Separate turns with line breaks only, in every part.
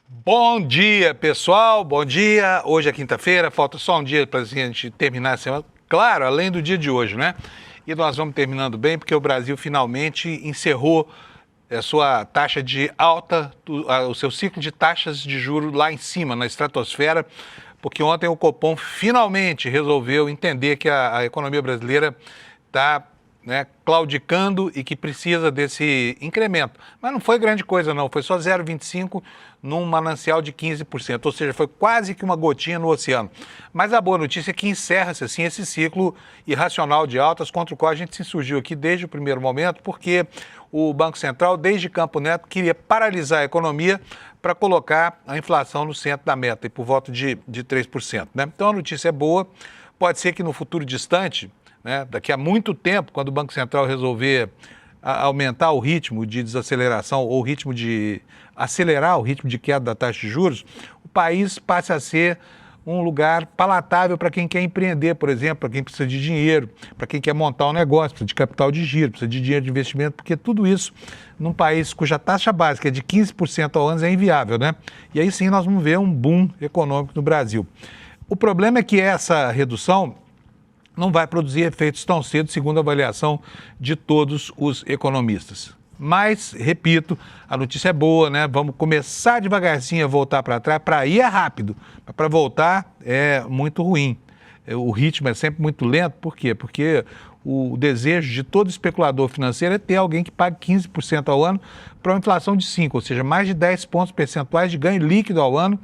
Bom dia, pessoal. Bom dia. Hoje é quinta-feira, falta só um dia para a gente terminar a semana. Claro, além do dia de hoje, né? E nós vamos terminando bem, porque o Brasil finalmente encerrou a sua taxa de alta, o seu ciclo de taxas de juros lá em cima, na estratosfera, porque ontem o Copom finalmente resolveu entender que a economia brasileira está claudicando e que precisa desse incremento. Mas não foi grande coisa não, foi só 0,25 num manancial de 15%, ou seja, foi quase que uma gotinha no oceano. Mas a boa notícia é que encerra-se assim esse ciclo irracional de altas contra o qual a gente se insurgiu aqui desde o primeiro momento, porque o Banco Central, desde Campo Neto, queria paralisar a economia para colocar a inflação no centro da meta, e por volta de 3%. Né? Então a notícia é boa, pode ser que no futuro distante, daqui a muito tempo, quando o Banco Central resolver aumentar o ritmo de desaceleração ou o ritmo de acelerar o ritmo de queda da taxa de juros, o país passe a ser um lugar palatável para quem quer empreender, por exemplo, para quem precisa de dinheiro, para quem quer montar um negócio, precisa de capital de giro, precisa de dinheiro de investimento, porque tudo isso num país cuja taxa básica é de 15% ao ano é inviável, né? E aí sim nós vamos ver um boom econômico no Brasil. O problema é que essa redução não vai produzir efeitos tão cedo, segundo a avaliação de todos os economistas. Mas, repito, a notícia é boa, né? Vamos começar devagarzinho a voltar para trás. Para ir é rápido, mas para voltar é muito ruim. O ritmo é sempre muito lento. Por quê? Porque o desejo de todo especulador financeiro é ter alguém que pague 15% ao ano para uma inflação de 5%, ou seja, mais de 10 pontos percentuais de ganho líquido ao ano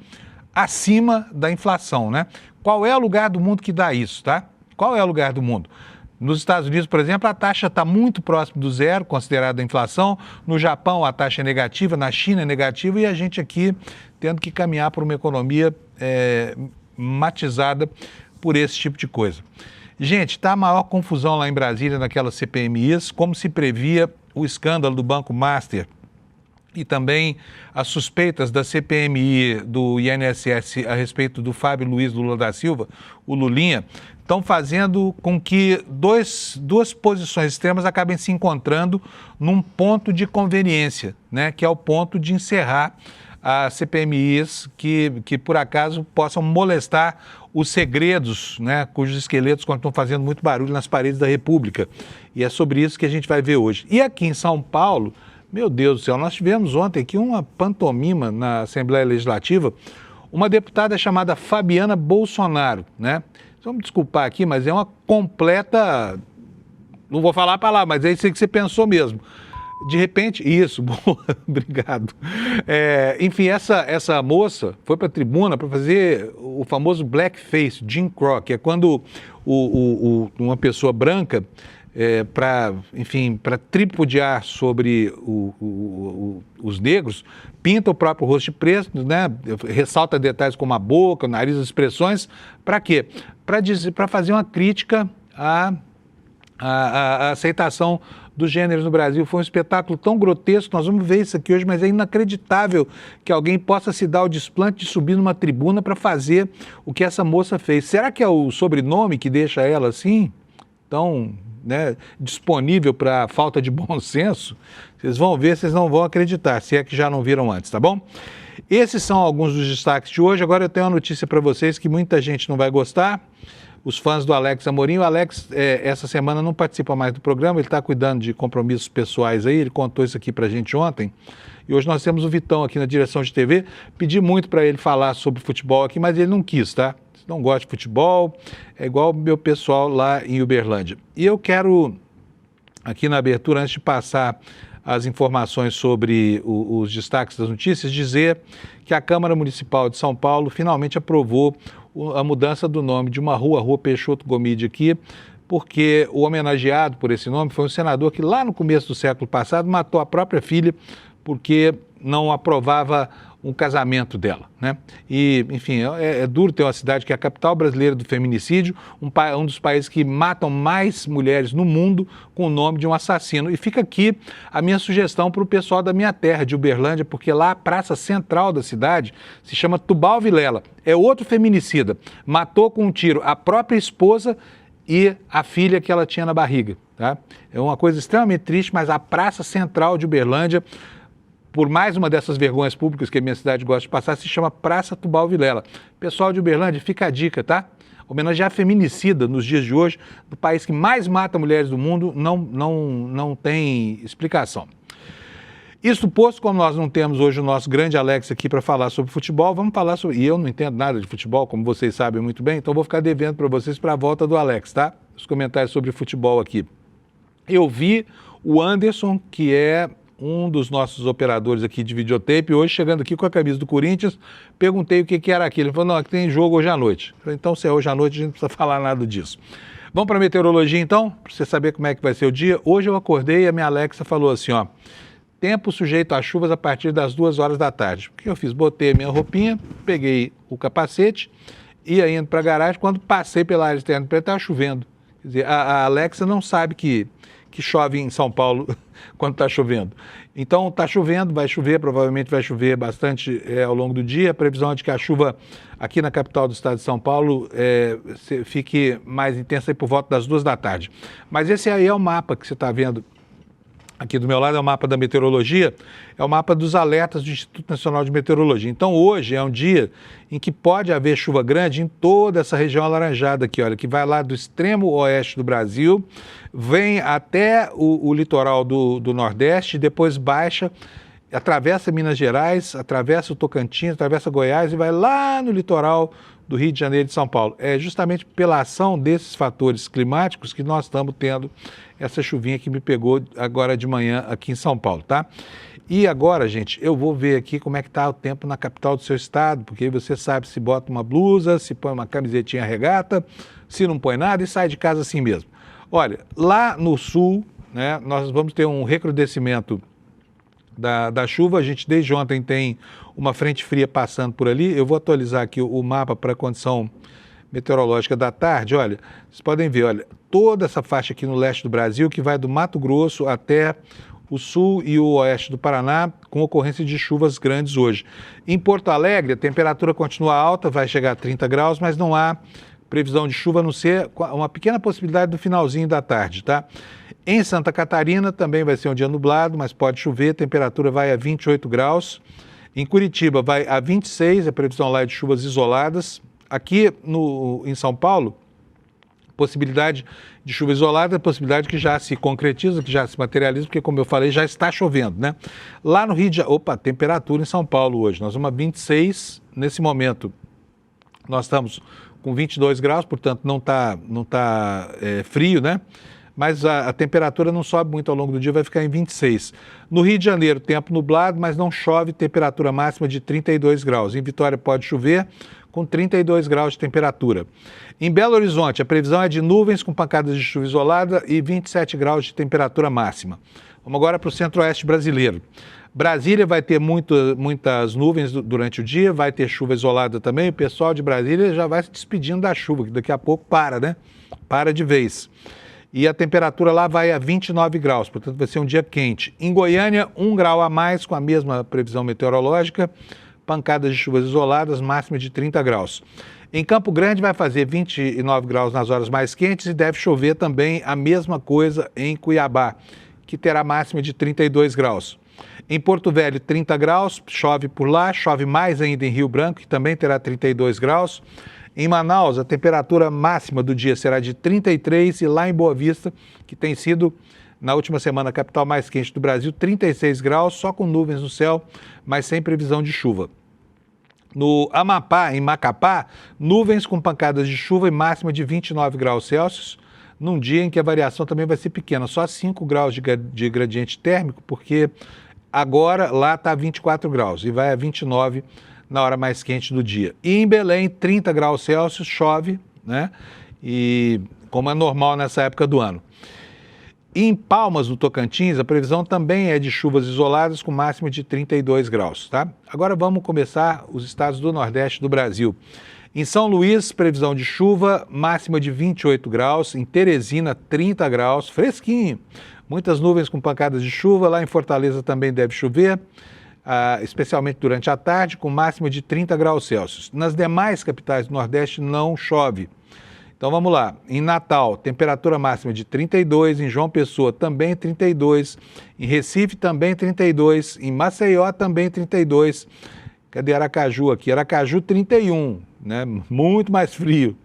acima da inflação, né? Qual é o lugar do mundo que dá isso, tá? Qual é o lugar do mundo? Nos Estados Unidos, por exemplo, a taxa está muito próximo do zero, considerada a inflação. No Japão, a taxa é negativa, na China é negativa, e a gente aqui tendo que caminhar para uma economia matizada por esse tipo de coisa. Gente, está a maior confusão lá em Brasília, naquelas CPMIs, como se previa o escândalo do Banco Master e também as suspeitas da CPMI do INSS a respeito do Fábio Luiz Lula da Silva, o Lulinha, estão fazendo com que duas posições extremas acabem se encontrando num ponto de conveniência, né, que é o ponto de encerrar as CPMIs que por acaso possam molestar os segredos, né, cujos esqueletos estão fazendo muito barulho nas paredes da República. E é sobre isso que a gente vai ver hoje. E aqui em São Paulo, meu Deus do céu, nós tivemos ontem aqui uma pantomima na Assembleia Legislativa, uma deputada chamada Fabiana Bolsonaro, né? Vamos desculpar aqui, mas é uma completa, não vou falar a palavra, mas é isso aí que você pensou mesmo. De repente, isso, boa, obrigado. Enfim, essa moça foi para a tribuna para fazer o famoso blackface, Jim Crow, que é quando uma pessoa branca, para tripudiar sobre os negros, pinta o próprio rosto de preto, né? Ressalta detalhes como a boca, o nariz, as expressões. Para quê? Para fazer uma crítica à aceitação dos gêneros no Brasil. Foi um espetáculo tão grotesco, nós vamos ver isso aqui hoje, mas é inacreditável que alguém possa se dar o desplante de subir numa tribuna para fazer o que essa moça fez. Será que é o sobrenome que deixa ela assim? Tão, né, disponível para falta de bom senso? Vocês vão ver, vocês não vão acreditar, se é que já não viram antes, tá bom? Esses são alguns dos destaques de hoje. Agora eu tenho uma notícia para vocês que muita gente não vai gostar. Os fãs do Alex Amorim. O Alex, essa semana, não participa mais do programa, ele está cuidando de compromissos pessoais aí, ele contou isso aqui para a gente ontem. E hoje nós temos o Vitão aqui na direção de TV. Pedi muito para ele falar sobre futebol aqui, mas ele não quis, tá? Não gosta de futebol, é igual o meu pessoal lá em Uberlândia. E eu quero, aqui na abertura, antes de passar as informações sobre os destaques das notícias, dizer que a Câmara Municipal de São Paulo finalmente aprovou a mudança do nome de uma rua, a Rua Peixoto Gomide aqui, porque o homenageado por esse nome foi um senador que lá no começo do século passado matou a própria filha porque não aprovava um casamento dela, né? E, enfim, é duro ter uma cidade que é a capital brasileira do feminicídio, um dos países que matam mais mulheres no mundo com o nome de um assassino. E fica aqui a minha sugestão para o pessoal da minha terra, de Uberlândia, porque lá a praça central da cidade se chama Tubal Vilela. É outro feminicida. Matou com um tiro a própria esposa e a filha que ela tinha na barriga, tá? É uma coisa extremamente triste, mas a praça central de Uberlândia por mais uma dessas vergonhas públicas que a minha cidade gosta de passar, se chama Praça Tubal Vilela. Pessoal de Uberlândia, fica a dica, tá? Homenagear feminicida nos dias de hoje, do país que mais mata mulheres do mundo, não tem explicação. Isso posto, como nós não temos hoje o nosso grande Alex aqui para falar sobre futebol, vamos falar sobre... E eu não entendo nada de futebol, como vocês sabem muito bem, então vou ficar devendo para vocês para a volta do Alex, tá? Os comentários sobre futebol aqui. Eu vi o Anderson, que é um dos nossos operadores aqui de videotape, hoje chegando aqui com a camisa do Corinthians, perguntei o que era aquilo. Ele falou, não, aqui tem jogo hoje à noite. Eu falei, então se é hoje à noite, a gente não precisa falar nada disso. Vamos para a meteorologia então, para você saber como é que vai ser o dia. Hoje eu acordei e a minha Alexa falou assim, ó, tempo sujeito a chuvas a partir das 2 horas da tarde. O que eu fiz? Botei a minha roupinha, peguei o capacete, ia indo para a garagem, quando passei pela área externa, estava chovendo. Quer dizer, a Alexa não sabe que chove em São Paulo quando está chovendo. Então está chovendo, vai chover, provavelmente vai chover bastante ao longo do dia. A previsão é de que a chuva aqui na capital do estado de São Paulo fique mais intensa aí por volta das 2 da tarde. Mas esse aí é o mapa que você está vendo aqui do meu lado, é o mapa da meteorologia, é o mapa dos alertas do Instituto Nacional de Meteorologia. Então hoje é um dia em que pode haver chuva grande em toda essa região alaranjada aqui, olha, que vai lá do extremo oeste do Brasil, vem até o litoral do Nordeste, depois baixa, atravessa Minas Gerais, atravessa o Tocantins, atravessa Goiás e vai lá no litoral do Rio de Janeiro e de São Paulo. É justamente pela ação desses fatores climáticos que nós estamos tendo essa chuvinha que me pegou agora de manhã aqui em São Paulo, tá? E agora, gente, eu vou ver aqui como é que está o tempo na capital do seu estado, porque aí você sabe se bota uma blusa, se põe uma camisetinha regata, se não põe nada e sai de casa assim mesmo. Olha, lá no sul, né, nós vamos ter um recrudescimento da chuva. A gente desde ontem tem uma frente fria passando por ali. Eu vou atualizar aqui o mapa para a condição meteorológica da tarde. Olha, vocês podem ver, olha, toda essa faixa aqui no leste do Brasil, que vai do Mato Grosso até o sul e o oeste do Paraná, com ocorrência de chuvas grandes hoje. Em Porto Alegre, a temperatura continua alta, vai chegar a 30 graus, mas não há previsão de chuva, a não ser uma pequena possibilidade no finalzinho da tarde, tá? Em Santa Catarina também vai ser um dia nublado, mas pode chover, a temperatura vai a 28 graus. Em Curitiba vai a 26, a previsão lá é de chuvas isoladas. Aqui em São Paulo, possibilidade de chuva isolada, possibilidade que já se concretiza, que já se materializa, porque como eu falei, já está chovendo, né? Lá no Rio de Janeiro, temperatura em São Paulo hoje, nós vamos a 26, nesse momento nós estamos com 22 graus, portanto não tá frio, né? Mas a temperatura não sobe muito ao longo do dia, vai ficar em 26. No Rio de Janeiro, tempo nublado, mas não chove, temperatura máxima de 32 graus. Em Vitória pode chover, com 32 graus de temperatura. Em Belo Horizonte, a previsão é de nuvens com pancadas de chuva isolada e 27 graus de temperatura máxima. Vamos agora para o centro-oeste brasileiro. Brasília vai ter muitas nuvens durante o dia, vai ter chuva isolada também. O pessoal de Brasília já vai se despedindo da chuva, que daqui a pouco para, né? Para de vez. E a temperatura lá vai a 29 graus, portanto vai ser um dia quente. Em Goiânia, 1 grau a mais, com a mesma previsão meteorológica, pancadas de chuvas isoladas, máxima de 30 graus. Em Campo Grande vai fazer 29 graus nas horas mais quentes e deve chover também a mesma coisa em Cuiabá, que terá máxima de 32 graus. Em Porto Velho, 30 graus, chove por lá, chove mais ainda em Rio Branco, que também terá 32 graus. Em Manaus, a temperatura máxima do dia será de 33 e lá em Boa Vista, que tem sido, na última semana, a capital mais quente do Brasil, 36 graus, só com nuvens no céu, mas sem previsão de chuva. No Amapá, em Macapá, nuvens com pancadas de chuva e máxima de 29 graus Celsius, num dia em que a variação também vai ser pequena, só 5 graus de gradiente térmico, porque agora lá está 24 graus e vai a 29 na hora mais quente do dia. E em Belém, 30 graus Celsius, chove, né? E como é normal nessa época do ano. E em Palmas, no Tocantins, a previsão também é de chuvas isoladas com máxima de 32 graus, tá? Agora vamos começar os estados do Nordeste do Brasil. Em São Luís, previsão de chuva, máxima de 28 graus. Em Teresina, 30 graus, fresquinho. Muitas nuvens com pancadas de chuva. Lá em Fortaleza também deve chover, especialmente durante a tarde, com máxima de 30 graus Celsius. Nas demais capitais do Nordeste não chove. Então vamos lá, em Natal, temperatura máxima de 32, em João Pessoa também 32, em Recife também 32, em Maceió também 32, cadê Aracaju aqui? Aracaju 31, né? Muito mais frio.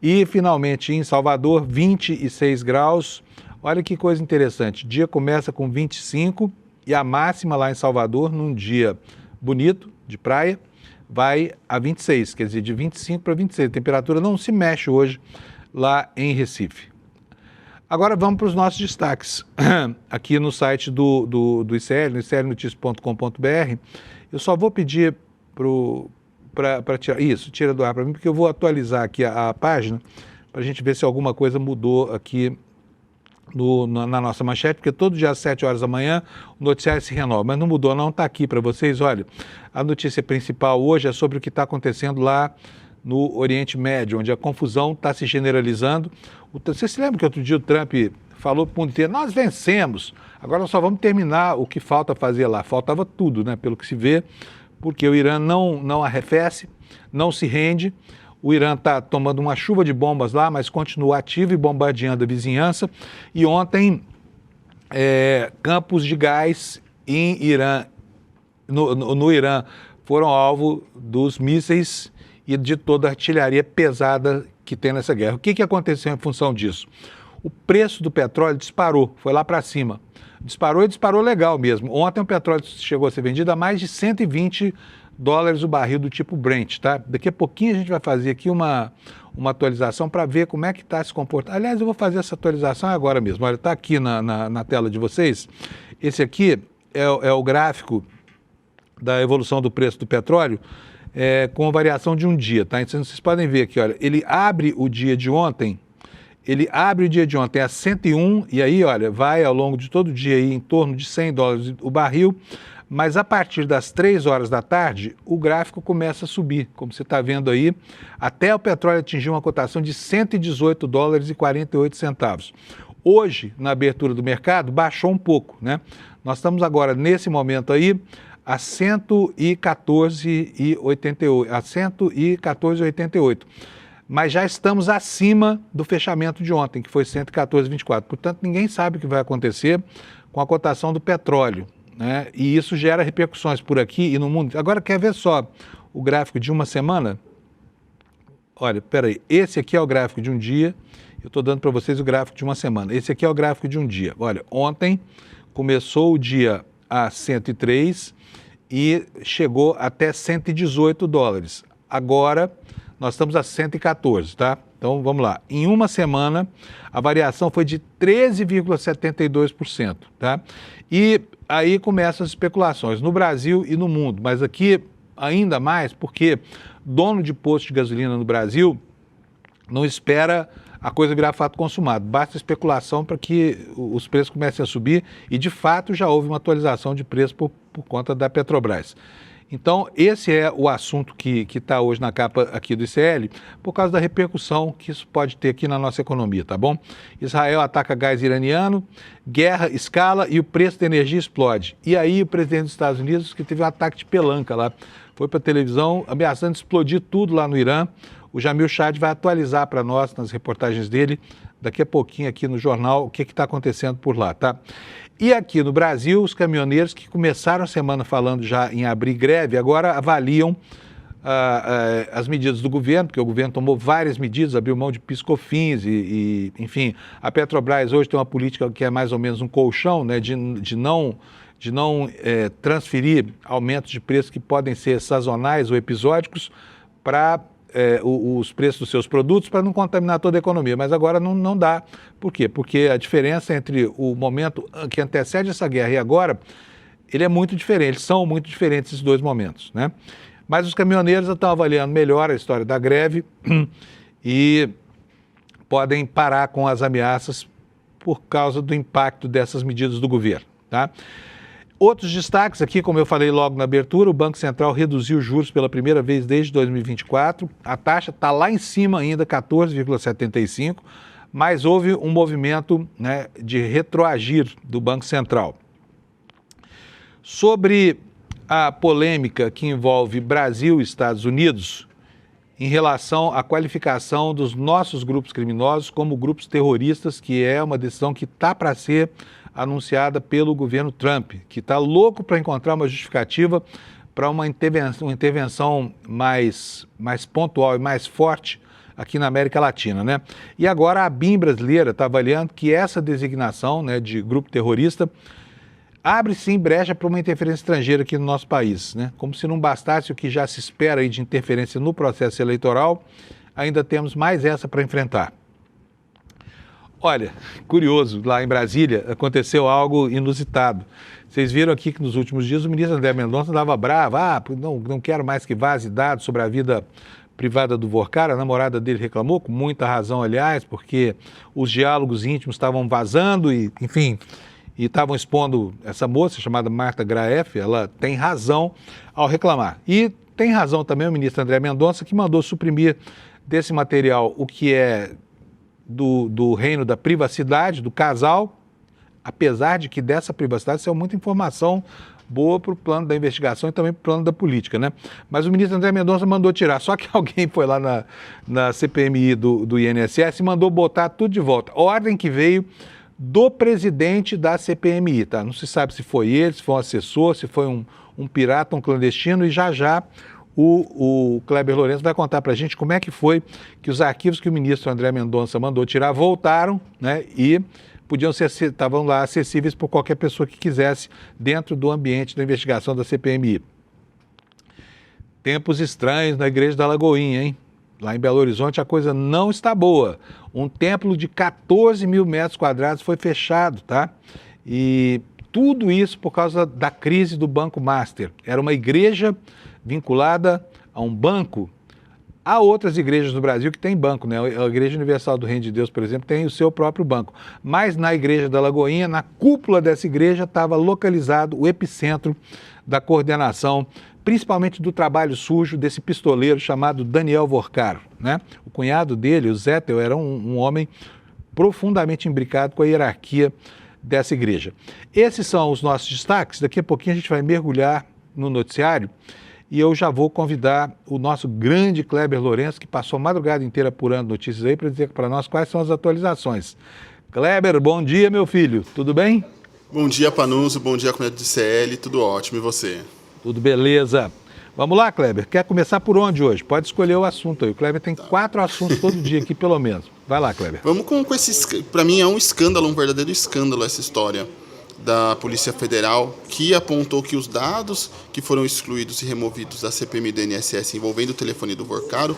E finalmente em Salvador 26 graus, olha que coisa interessante, o dia começa com 25 e a máxima lá em Salvador, num dia bonito, de praia, vai a 26, quer dizer, de 25 para 26. A temperatura não se mexe hoje lá em Recife. Agora vamos para os nossos destaques. Aqui no site do ICL, no iclnoticias.com.br, eu só vou pedir para tirar, tira do ar para mim, porque eu vou atualizar aqui a página para a gente ver se alguma coisa mudou aqui na nossa manchete, porque todo dia às 7 horas da manhã o noticiário se renova, mas não mudou não, está aqui para vocês. Olha, a notícia principal hoje é sobre o que está acontecendo lá no Oriente Médio, onde a confusão está se generalizando. Você se lembra que outro dia o Trump falou para o mundo inteiro, nós vencemos, agora nós só vamos terminar o que falta fazer lá. Faltava tudo, né, pelo que se vê, porque o Irã não arrefece, não se rende. O Irã está tomando uma chuva de bombas lá, mas continua ativo e bombardeando a vizinhança. E ontem, campos de gás em Irã, no Irã foram alvo dos mísseis e de toda a artilharia pesada que tem nessa guerra. O que aconteceu em função disso? O preço do petróleo disparou, foi lá para cima. Disparou e disparou legal mesmo. Ontem o petróleo chegou a ser vendido a mais de 120 dólares o barril do tipo Brent, tá? Daqui a pouquinho a gente vai fazer aqui uma atualização para ver como é que está se comportando. Aliás, eu vou fazer essa atualização agora mesmo. Olha, está aqui na tela de vocês. Esse aqui é o gráfico da evolução do preço do petróleo com a variação de um dia, tá? Então vocês podem ver aqui, olha, ele abre o dia de ontem a 101 e aí, olha, vai ao longo de todo o dia aí em torno de 100 dólares o barril, mas a partir das 3 horas da tarde, o gráfico começa a subir, como você está vendo aí, até o petróleo atingir uma cotação de 118 dólares e 48 centavos. Hoje, na abertura do mercado, baixou um pouco, né? Nós estamos agora, nesse momento aí, a 114,88. Mas já estamos acima do fechamento de ontem, que foi 114,24. Portanto, ninguém sabe o que vai acontecer com a cotação do petróleo, né? E isso gera repercussões por aqui e no mundo. Agora, quer ver só o gráfico de uma semana? Olha, peraí, esse aqui é o gráfico de um dia, eu estou dando para vocês o gráfico de uma semana. Esse aqui é o gráfico de um dia. Olha, ontem começou o dia a 103 e chegou até 118 dólares. Agora nós estamos a 114, tá? Então vamos lá. Em uma semana a variação foi de 13,72%, tá? E aí começam as especulações no Brasil e no mundo, mas aqui ainda mais porque dono de posto de gasolina no Brasil não espera a coisa virar fato consumado. Basta especulação para que os preços comecem a subir e, de fato, já houve uma atualização de preço por conta da Petrobras. Então, esse é o assunto que está hoje na capa aqui do ICL, por causa da repercussão que isso pode ter aqui na nossa economia, tá bom? Israel ataca gás iraniano, guerra escala e o preço da energia explode. E aí o presidente dos Estados Unidos, que teve um ataque de pelanca lá, foi para a televisão ameaçando explodir tudo lá no Irã. O Jamil Chad vai atualizar para nós nas reportagens dele, daqui a pouquinho aqui no jornal, o que está acontecendo por lá, tá? E aqui no Brasil, os caminhoneiros que começaram a semana falando já em abrir greve, agora avaliam as medidas do governo, porque o governo tomou várias medidas, abriu mão de PIS/COFINS enfim, a Petrobras hoje tem uma política que é mais ou menos um colchão, né, de não transferir aumentos de preço que podem ser sazonais ou episódicos para os preços dos seus produtos para não contaminar toda a economia, mas agora não dá. Por quê? Porque a diferença entre o momento que antecede essa guerra e agora, ele é muito diferente, eles são muito diferentes esses dois momentos, né? Mas os caminhoneiros estão avaliando melhor a história da greve e podem parar com as ameaças por causa do impacto dessas medidas do governo, tá? Outros destaques aqui, como eu falei logo na abertura, o Banco Central reduziu os juros pela primeira vez desde 2024. A taxa está lá em cima ainda, 14,75%, mas houve um movimento, né, de retroagir do Banco Central. Sobre a polêmica que envolve Brasil e Estados Unidos, em relação à qualificação dos nossos grupos criminosos como grupos terroristas, que é uma decisão que está para ser anunciada pelo governo Trump, que está louco para encontrar uma justificativa para uma intervenção mais pontual e mais forte aqui na América Latina, né? E agora a ABIN brasileira está avaliando que essa designação, né, de grupo terrorista abre sim brecha para uma interferência estrangeira aqui no nosso país, né? Como se não bastasse o que já se espera aí de interferência no processo eleitoral, ainda temos mais essa para enfrentar. Olha, curioso, lá em Brasília aconteceu algo inusitado. Vocês viram aqui que nos últimos dias o ministro André Mendonça dava brava, não quero mais que vaze dados sobre a vida privada do Vorcar. A namorada dele reclamou, com muita razão, aliás, porque os diálogos íntimos estavam vazando e, enfim, e estavam expondo essa moça chamada Marta Graef. Ela tem razão ao reclamar. E tem razão também o ministro André Mendonça, que mandou suprimir desse material o que é do reino da privacidade do casal, apesar de que dessa privacidade saiu muita informação boa para o plano da investigação e também para o plano da política, né? Mas o ministro André Mendonça mandou tirar, só que alguém foi lá na CPMI do INSS e mandou botar tudo de volta. Ordem que veio do presidente da CPMI, tá? Não se sabe se foi ele, se foi um assessor, se foi um pirata, um clandestino, e já o Kleber Lourenço vai contar para a gente como é que foi que os arquivos que o ministro André Mendonça mandou tirar voltaram, né? E estavam lá acessíveis por qualquer pessoa que quisesse dentro do ambiente da investigação da CPMI. Tempos estranhos na Igreja da Lagoinha, hein? Lá em Belo Horizonte a coisa não está boa. Um templo de 14 mil metros quadrados foi fechado, tá? E tudo isso por causa da crise do Banco Master. Era uma igreja vinculada a um banco. Há outras igrejas no Brasil que têm banco, né? A Igreja Universal do Reino de Deus, por exemplo, tem o seu próprio banco. Mas na Igreja da Lagoinha, na cúpula dessa igreja, estava localizado o epicentro da coordenação, principalmente do trabalho sujo desse pistoleiro chamado Daniel Vorcaro, né? O cunhado dele, o Zettel, era um homem profundamente imbricado com a hierarquia dessa igreja. Esses são os nossos destaques. Daqui a pouquinho a gente vai mergulhar no noticiário. E eu já vou convidar o nosso grande Kleber Lourenço, que passou a madrugada inteira apurando notícias aí, para dizer para nós quais são as atualizações. Kleber, bom dia, meu filho. Tudo bem?
Bom dia, Panuso. Bom dia, comunidade de CL. Tudo ótimo. E você?
Tudo beleza. Vamos lá, Kleber. Quer começar por onde hoje? Pode escolher o assunto aí. O Kleber tem 4 assuntos todo dia aqui, pelo menos. Vai lá, Kleber.
Vamos com esse... Para mim é um escândalo, um verdadeiro escândalo essa história da Polícia Federal, que apontou que os dados que foram excluídos e removidos da CPMI do INSS envolvendo o telefone do Vorcaro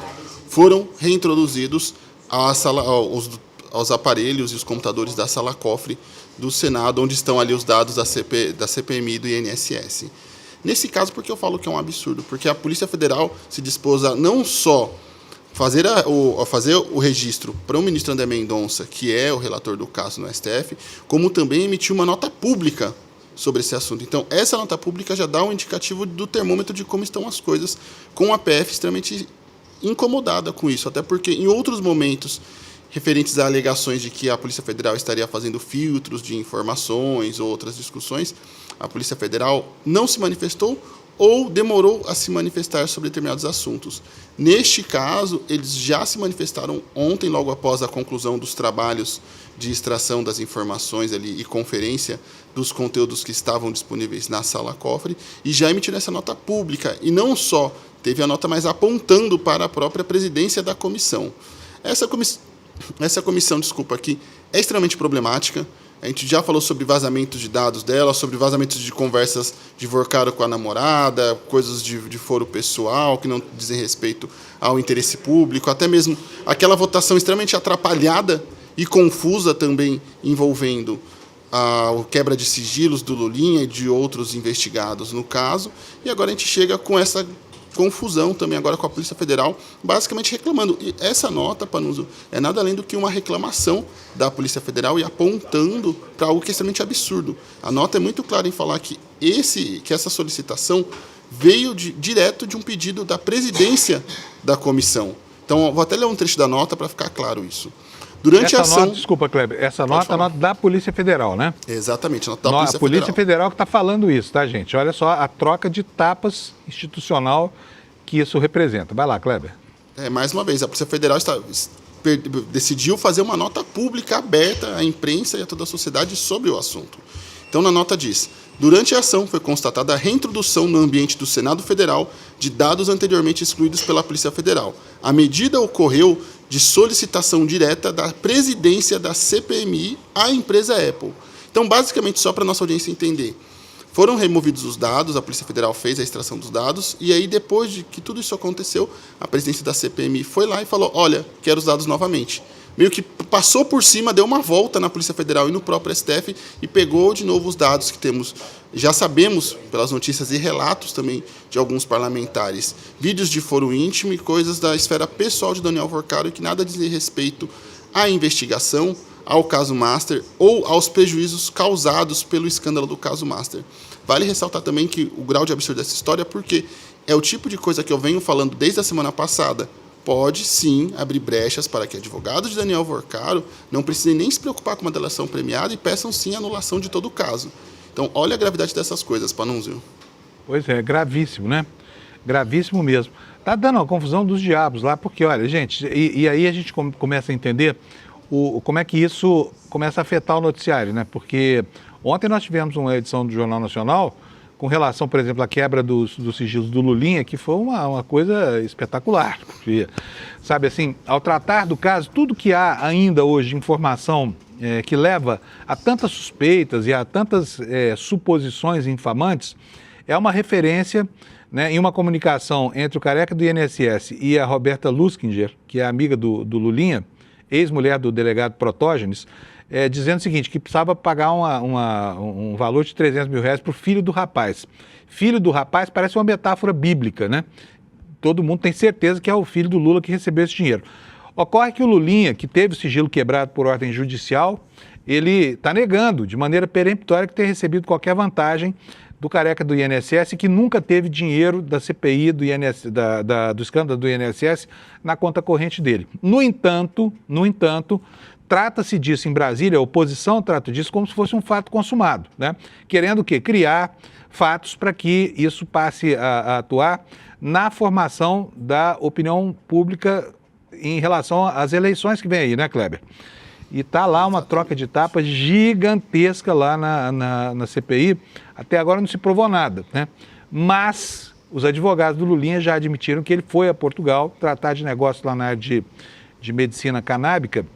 foram reintroduzidos aos aparelhos e os computadores da sala cofre do Senado, onde estão ali os dados da CPMI do INSS. Nesse caso, porque eu falo que é um absurdo? Porque a Polícia Federal se dispôs a não só fazer o registro para o ministro André Mendonça, que é o relator do caso no STF, como também emitir uma nota pública sobre esse assunto. Então, essa nota pública já dá um indicativo do termômetro de como estão as coisas, com a PF extremamente incomodada com isso, até porque em outros momentos referentes a alegações de que a Polícia Federal estaria fazendo filtros de informações ou outras discussões, a Polícia Federal não se manifestou ou demorou a se manifestar sobre determinados assuntos. Neste caso, eles já se manifestaram ontem, logo após a conclusão dos trabalhos de extração das informações ali e conferência dos conteúdos que estavam disponíveis na sala cofre, e já emitiram essa nota pública. E não só teve a nota, mas apontando para a própria presidência da comissão. Essa comissão, aqui, é extremamente problemática. A gente já falou sobre vazamentos de dados dela, sobre vazamentos de conversas de Vorcaro com a namorada, coisas de foro pessoal que não dizem respeito ao interesse público, até mesmo aquela votação extremamente atrapalhada e confusa também envolvendo a quebra de sigilos do Lulinha e de outros investigados no caso. E agora a gente chega com essa confusão também agora com a Polícia Federal, basicamente reclamando. E essa nota, Panuso, é nada além do que uma reclamação da Polícia Federal e apontando para algo que é extremamente absurdo. A nota é muito clara em falar que essa solicitação veio direto de um pedido da presidência da comissão. Então, eu vou até ler um trecho da nota para ficar claro isso. Durante a ação...
Desculpa, Kleber, essa nota é a nota da Polícia Federal, né?
Exatamente, a nota da Polícia Federal.
A Polícia Federal que está falando isso, tá, gente? Olha só a troca de tapas institucional que isso representa. Vai lá, Kleber.
Mais uma vez, a Polícia Federal decidiu fazer uma nota pública aberta à imprensa e a toda a sociedade sobre o assunto. Então, na nota diz: durante a ação foi constatada a reintrodução no ambiente do Senado Federal de dados anteriormente excluídos pela Polícia Federal. A medida ocorreu de solicitação direta da presidência da CPMI à empresa Apple. Então, basicamente, só para a nossa audiência entender, foram removidos os dados, a Polícia Federal fez a extração dos dados, e aí, depois de que tudo isso aconteceu, a presidência da CPMI foi lá e falou: olha, quero os dados novamente. Meio que passou por cima, deu uma volta na Polícia Federal e no próprio STF e pegou de novo os dados que temos. Já sabemos, pelas notícias e relatos também de alguns parlamentares, vídeos de foro íntimo e coisas da esfera pessoal de Daniel Vorcaro que nada dizem respeito à investigação, ao caso Master ou aos prejuízos causados pelo escândalo do caso Master. Vale ressaltar também que o grau de absurdo dessa história, porque é o tipo de coisa que eu venho falando desde a semana passada, pode sim abrir brechas para que advogados de Daniel Vorcaro não precisem nem se preocupar com uma delação premiada e peçam sim a anulação de todo o caso. Então, olha a gravidade dessas coisas, Panunzio.
Pois é, gravíssimo, né? Gravíssimo mesmo. Tá dando uma confusão dos diabos lá, porque, olha, gente, e aí a gente começa a entender como é que isso começa a afetar o noticiário, né? Porque ontem nós tivemos uma edição do Jornal Nacional com relação, por exemplo, à quebra dos sigilos do Lulinha, que foi uma coisa espetacular. Porque, sabe assim, ao tratar do caso, tudo que há ainda hoje de informação que leva a tantas suspeitas e a tantas suposições infamantes, é uma referência, né, em uma comunicação entre o careca do INSS e a Roberta Luskinger, que é amiga do Lulinha, ex-mulher do delegado Protógenes, dizendo o seguinte, que precisava pagar um valor de R$300 mil para o filho do rapaz. Filho do rapaz parece uma metáfora bíblica, né? Todo mundo tem certeza que é o filho do Lula que recebeu esse dinheiro. Ocorre que o Lulinha, que teve o sigilo quebrado por ordem judicial, ele está negando de maneira peremptória que ter recebido qualquer vantagem do careca do INSS, que nunca teve dinheiro da CPI do escândalo do INSS na conta corrente dele. No entanto, trata-se disso em Brasília, a oposição trata disso como se fosse um fato consumado, né? Querendo o quê? Criar fatos para que isso passe a atuar na formação da opinião pública em relação às eleições que vem aí, né, Kleber? E está lá uma troca de tapas gigantesca lá na CPI. Até agora não se provou nada, né? Mas os advogados do Lulinha já admitiram que ele foi a Portugal tratar de negócio lá na área de medicina canábica,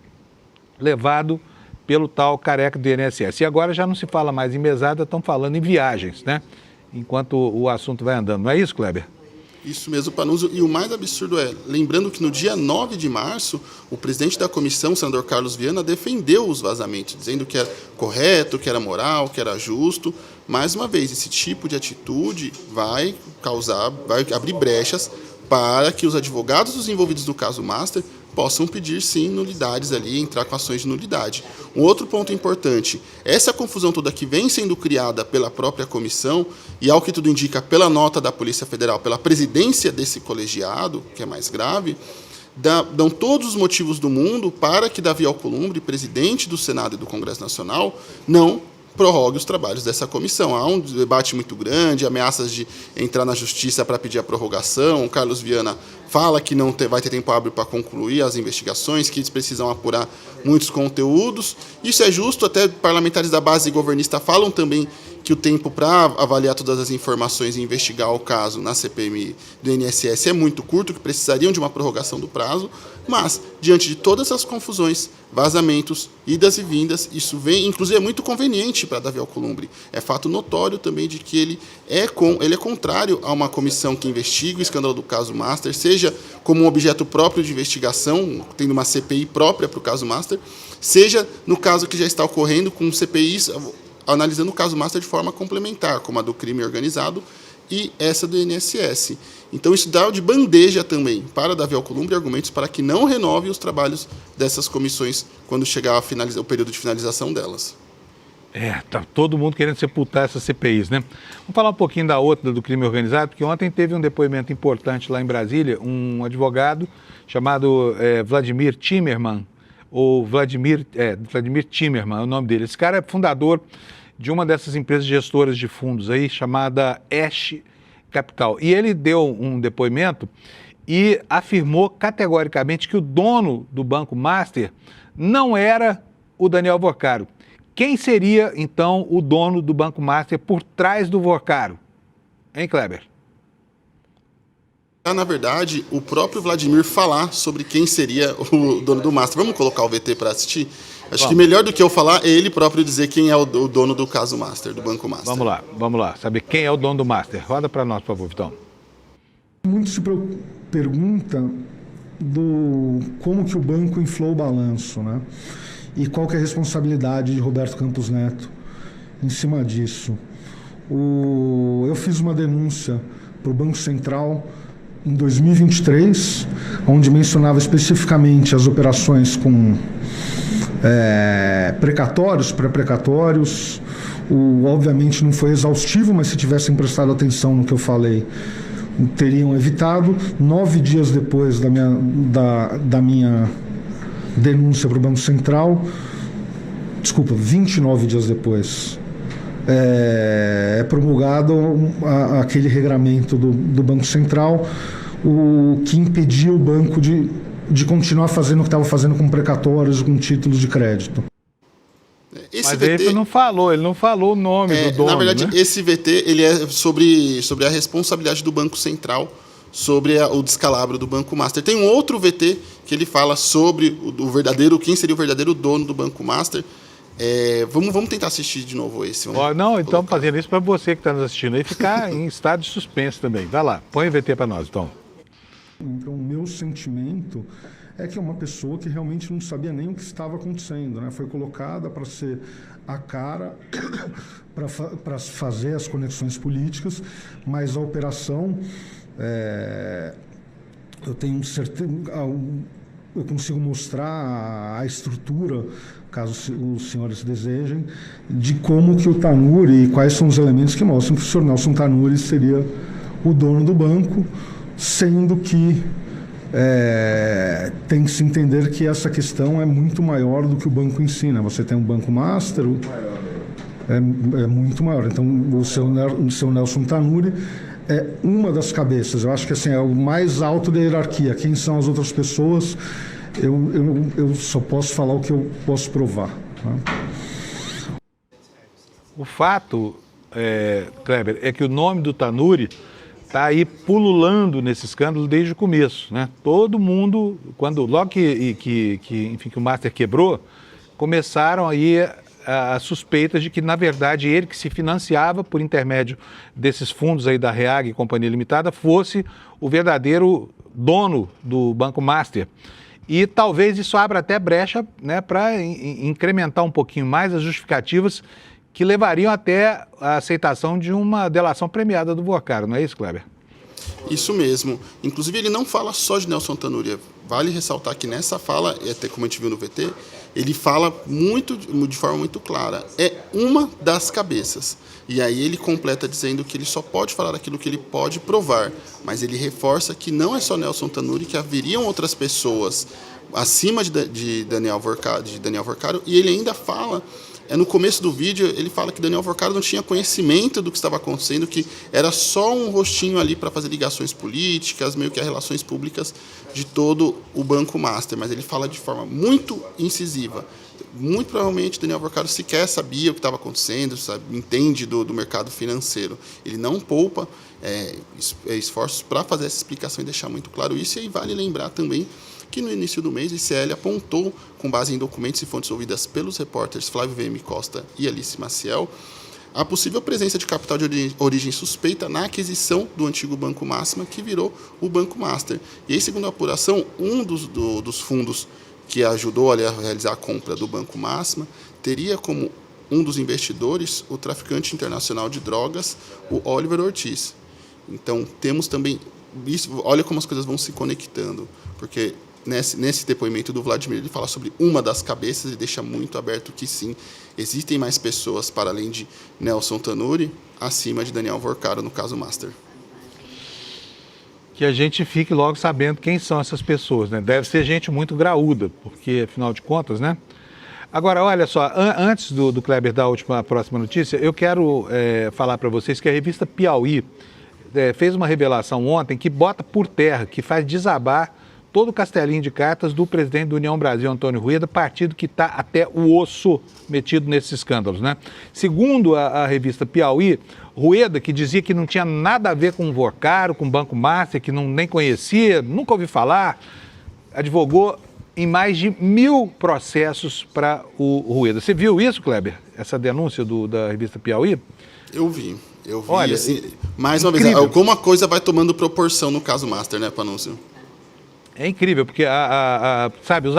levado pelo tal careca do INSS. E agora já não se fala mais em mesada, estão falando em viagens, né? Enquanto o assunto vai andando. Não é isso, Kleber?
Isso mesmo, Panunzio. E o mais absurdo lembrando que no dia 9 de março, o presidente da comissão, o senador Carlos Viana, defendeu os vazamentos, dizendo que era correto, que era moral, que era justo. Mais uma vez, esse tipo de atitude vai abrir brechas para que os advogados dos envolvidos no caso Master possam pedir, sim, nulidades ali, entrar com ações de nulidade. Um outro ponto importante, essa confusão toda que vem sendo criada pela própria comissão e, ao que tudo indica, pela nota da Polícia Federal, pela presidência desse colegiado, que é mais grave, dão todos os motivos do mundo para que Davi Alcolumbre, presidente do Senado e do Congresso Nacional, não prorrogue os trabalhos dessa comissão. Há um debate muito grande, ameaças de entrar na justiça para pedir a prorrogação. O Carlos Viana fala que não vai ter tempo hábil para concluir as investigações, que eles precisam apurar muitos conteúdos. Isso é justo, até parlamentares da base governista falam também que o tempo para avaliar todas as informações e investigar o caso na CPMI do INSS é muito curto, que precisariam de uma prorrogação do prazo, mas, diante de todas essas confusões, vazamentos, idas e vindas, isso vem, inclusive, é muito conveniente para Davi Alcolumbre. É fato notório também de que ele é contrário a uma comissão que investiga o escândalo do caso Master, seja como um objeto próprio de investigação, tendo uma CPI própria para o caso Master, seja no caso que já está ocorrendo com CPIs analisando o caso Master de forma complementar, como a do crime organizado e essa do INSS. Então, isso dá de bandeja também para Davi Alcolumbre argumentos para que não renove os trabalhos dessas comissões quando chegar o período de finalização delas.
Tá todo mundo querendo sepultar essas CPIs, né? Vamos falar um pouquinho da outra, do crime organizado, porque ontem teve um depoimento importante lá em Brasília, um advogado chamado Vladimir Timmerman, ou Vladimir Timmerman é o nome dele. Esse cara é fundador de uma dessas empresas gestoras de fundos aí, chamada Ash Capital. E ele deu um depoimento e afirmou categoricamente que o dono do Banco Master não era o Daniel Vorcaro. Quem seria, então, o dono do Banco Master por trás do Vorcaro? Hein, Kleber?
Na verdade, o próprio Vladimir falar sobre quem seria o dono do Master. Vamos colocar o VT para assistir? Acho que melhor do que eu falar é ele próprio dizer quem é o dono do caso Master, do Banco Master.
Vamos lá. Saber quem é o dono do Master. Roda para nós, por favor, Vitão.
Muito se pergunta do como que o banco inflou o balanço, né? E qual que é a responsabilidade de Roberto Campos Neto em cima disso. Eu fiz uma denúncia para o Banco Central em 2023, onde mencionava especificamente as operações com precatórios, pré-precatórios. Obviamente não foi exaustivo, mas se tivessem prestado atenção no que eu falei, teriam evitado. 9 dias depois da minha denúncia para o Banco Central, 29 dias depois, é promulgado aquele regramento do Banco Central, que impedia o banco de continuar fazendo o que estava fazendo com precatórios, com títulos de crédito.
Esse
Mas
VT,
ele não falou o nome do dono.
Na verdade,
né?
esse VT ele é sobre a responsabilidade do Banco Central sobre o descalabro do Banco Master. Tem um outro VT que ele fala sobre quem seria o verdadeiro dono do Banco Master. Vamos tentar assistir de novo esse.
Então fazendo isso para você que está nos assistindo aí ficar em estado de suspense também. Vai lá, põe o VT para nós, então.
Então, o meu sentimento é que é uma pessoa que realmente não sabia nem o que estava acontecendo, né? Foi colocada para ser a cara, para fazer as conexões políticas, mas a operação, eu tenho certeza, eu consigo mostrar a estrutura, caso os senhores desejem, de como que o Tanure e quais são os elementos que mostram que o senhor Nelson Tanure seria o dono do banco, sendo que tem que se entender que essa questão é muito maior do que o banco ensina. Você tem um Banco Master, é muito maior. Então, o seu Nelson Tanure é uma das cabeças. Eu acho que assim, é o mais alto da hierarquia. Quem são as outras pessoas? Eu só posso falar o que eu posso provar. Tá?
O fato, Kleber, é que o nome do Tanure está aí pululando nesse escândalo desde o começo, né? Todo mundo, logo que o Master quebrou, começaram aí as suspeitas de que, na verdade, ele que se financiava por intermédio desses fundos aí da Reag e Companhia Limitada fosse o verdadeiro dono do Banco Master. E talvez isso abra até brecha, né, para incrementar um pouquinho mais as justificativas que levariam até a aceitação de uma delação premiada do Vorcaro, não é isso, Kleber?
Isso mesmo. Inclusive, ele não fala só de Nelson Tanure. Vale ressaltar que nessa fala, e até como a gente viu no VT, ele fala de forma muito clara. É uma das cabeças. E aí ele completa dizendo que ele só pode falar aquilo que ele pode provar. Mas ele reforça que não é só Nelson Tanure, que haveriam outras pessoas acima de Daniel Vorcaro. E ele ainda fala... no começo do vídeo, ele fala que Daniel Vorcaro não tinha conhecimento do que estava acontecendo, que era só um rostinho ali para fazer ligações políticas, meio que as relações públicas de todo o Banco Master. Mas ele fala de forma muito incisiva. Muito provavelmente Daniel Vorcaro sequer sabia o que estava acontecendo, entende do mercado financeiro. Ele não poupa esforços para fazer essa explicação e deixar muito claro isso. E aí vale lembrar também que no início do mês o ICL apontou, com base em documentos e fontes ouvidas pelos repórteres Flávio VM Costa e Alice Maciel, a possível presença de capital de origem suspeita na aquisição do antigo Banco Máxima, que virou o Banco Master. E aí, segundo a apuração, um dos fundos que ajudou a realizar a compra do Banco Máxima teria como um dos investidores o traficante internacional de drogas, o Oliver Ortiz. Então, temos também... olha como as coisas vão se conectando, porque... Nesse depoimento do Vladimir, ele fala sobre uma das cabeças e deixa muito aberto que sim, existem mais pessoas para além de Nelson Tanure, acima de Daniel Vorcaro, no caso Master.
Que a gente fique logo sabendo quem são essas pessoas, né? Deve ser gente muito graúda, porque afinal de contas, né? Agora, olha só, antes do Kleber dar a próxima notícia, eu quero falar para vocês que a revista Piauí fez uma revelação ontem que bota por terra, que faz desabar todo o castelinho de cartas do presidente da União Brasil, Antônio Rueda, partido que está até o osso metido nesses escândalos, né? Segundo a revista Piauí, Rueda, que dizia que não tinha nada a ver com o Vorcaro, com o Banco Master, que nem conhecia, nunca ouvi falar, advogou em mais de 1.000 processos para o Rueda. Você viu isso, Kleber? Essa denúncia da revista Piauí?
Eu vi.
Olha,
assim, mais uma
incrível.
vez, como a coisa vai tomando proporção no caso Master, né, Panúncio?
É incrível, porque sabe,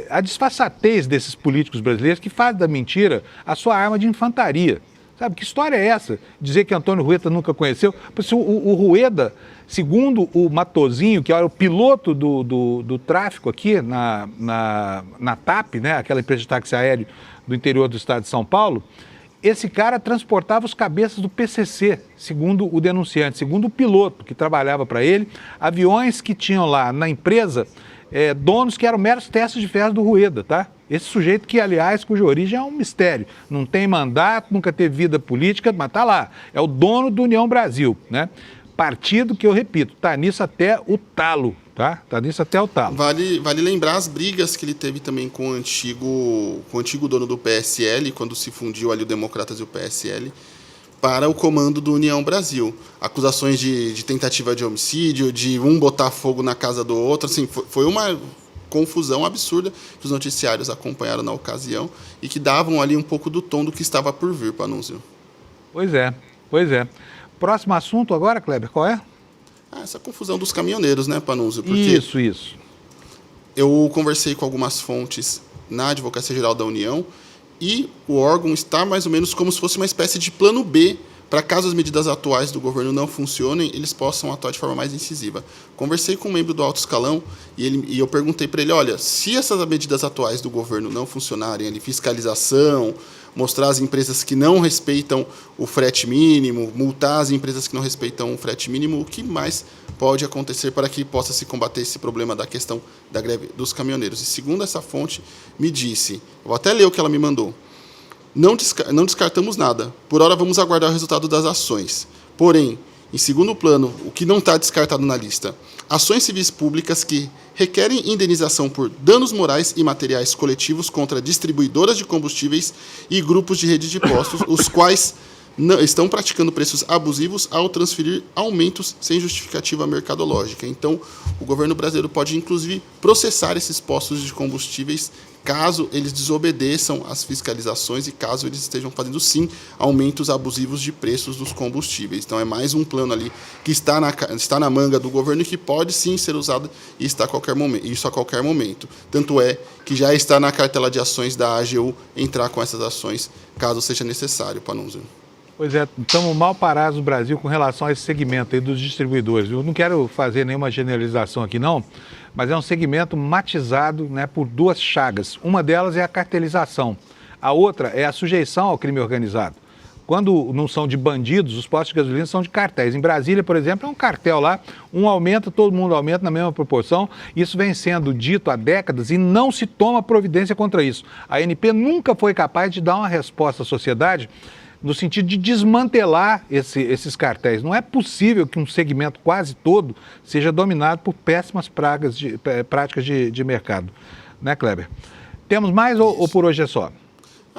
a disfarçatez desses políticos brasileiros que fazem da mentira a sua arma de infantaria. Sabe, que história é essa? Dizer que Antônio Rueda nunca conheceu? O Rueda, segundo o Matozinho, que era o piloto do tráfico aqui na TAP, né, aquela empresa de táxi aéreo do interior do estado de São Paulo, esse cara transportava os cabeças do PCC, segundo o denunciante, segundo o piloto que trabalhava para ele, aviões que tinham lá na empresa donos que eram meros testes de ferro do Rueda, tá? Esse sujeito que, aliás, cuja origem é um mistério, não tem mandato, nunca teve vida política, mas tá lá, é o dono do União Brasil, né? Partido que, eu repito, tá nisso até o talo, tá? Tá nisso até o talo.
Vale lembrar as brigas que ele teve também com o antigo dono do PSL, quando se fundiu ali o Democratas e o PSL, para o comando do União Brasil. Acusações de tentativa de homicídio, de um botar fogo na casa do outro, assim, foi uma confusão absurda que os noticiários acompanharam na ocasião e que davam ali um pouco do tom do que estava por vir, Panúncio.
Pois é, pois é. Próximo assunto agora, Kleber, qual é?
Essa confusão dos caminhoneiros, né, Panúncio? Porque
Isso.
eu conversei com algumas fontes na Advocacia Geral da União e o órgão está mais ou menos como se fosse uma espécie de plano B para caso as medidas atuais do governo não funcionem, eles possam atuar de forma mais incisiva. Conversei com um membro do alto escalão e eu perguntei para ele, olha, se essas medidas atuais do governo não funcionarem, ali, fiscalização, mostrar as empresas que não respeitam o frete mínimo, multar as empresas que não respeitam o frete mínimo, o que mais pode acontecer para que possa se combater esse problema da questão da greve dos caminhoneiros? E segundo essa fonte, me disse, vou até ler o que ela me mandou, não descartamos nada. Por hora, vamos aguardar o resultado das ações. Porém, em segundo plano, o que não está descartado na lista, ações civis públicas que requerem indenização por danos morais e materiais coletivos contra distribuidoras de combustíveis e grupos de rede de postos, os quais estão praticando preços abusivos ao transferir aumentos sem justificativa mercadológica. Então, o governo brasileiro pode, inclusive, processar esses postos de combustíveis caso eles desobedeçam às fiscalizações e caso eles estejam fazendo, sim, aumentos abusivos de preços dos combustíveis. Então, é mais um plano ali que está na manga do governo e que pode, sim, ser usado e está a qualquer momento. Tanto é que já está na cartela de ações da AGU entrar com essas ações, caso seja necessário, Panunzio.
Pois é, estamos mal parados no Brasil com relação a esse segmento aí dos distribuidores. Eu não quero fazer nenhuma generalização aqui, não, mas é um segmento matizado, né, por duas chagas. Uma delas é a cartelização, a outra é a sujeição ao crime organizado. Quando não são de bandidos, os postos de gasolina são de cartéis. Em Brasília, por exemplo, é um cartel lá, um aumenta, todo mundo aumenta na mesma proporção. Isso vem sendo dito há décadas e não se toma providência contra isso. A ANP nunca foi capaz de dar uma resposta à sociedade no sentido de desmantelar esses cartéis. Não é possível que um segmento quase todo seja dominado por péssimas práticas de mercado. Né, Kleber? Temos mais ou por hoje é só?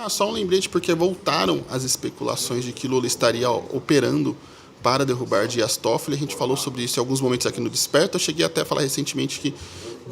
Só um lembrete, porque voltaram as especulações de que Lula estaria operando para derrubar Dias Toffoli. A gente falou sobre isso em alguns momentos aqui no Desperta. Eu cheguei até a falar recentemente que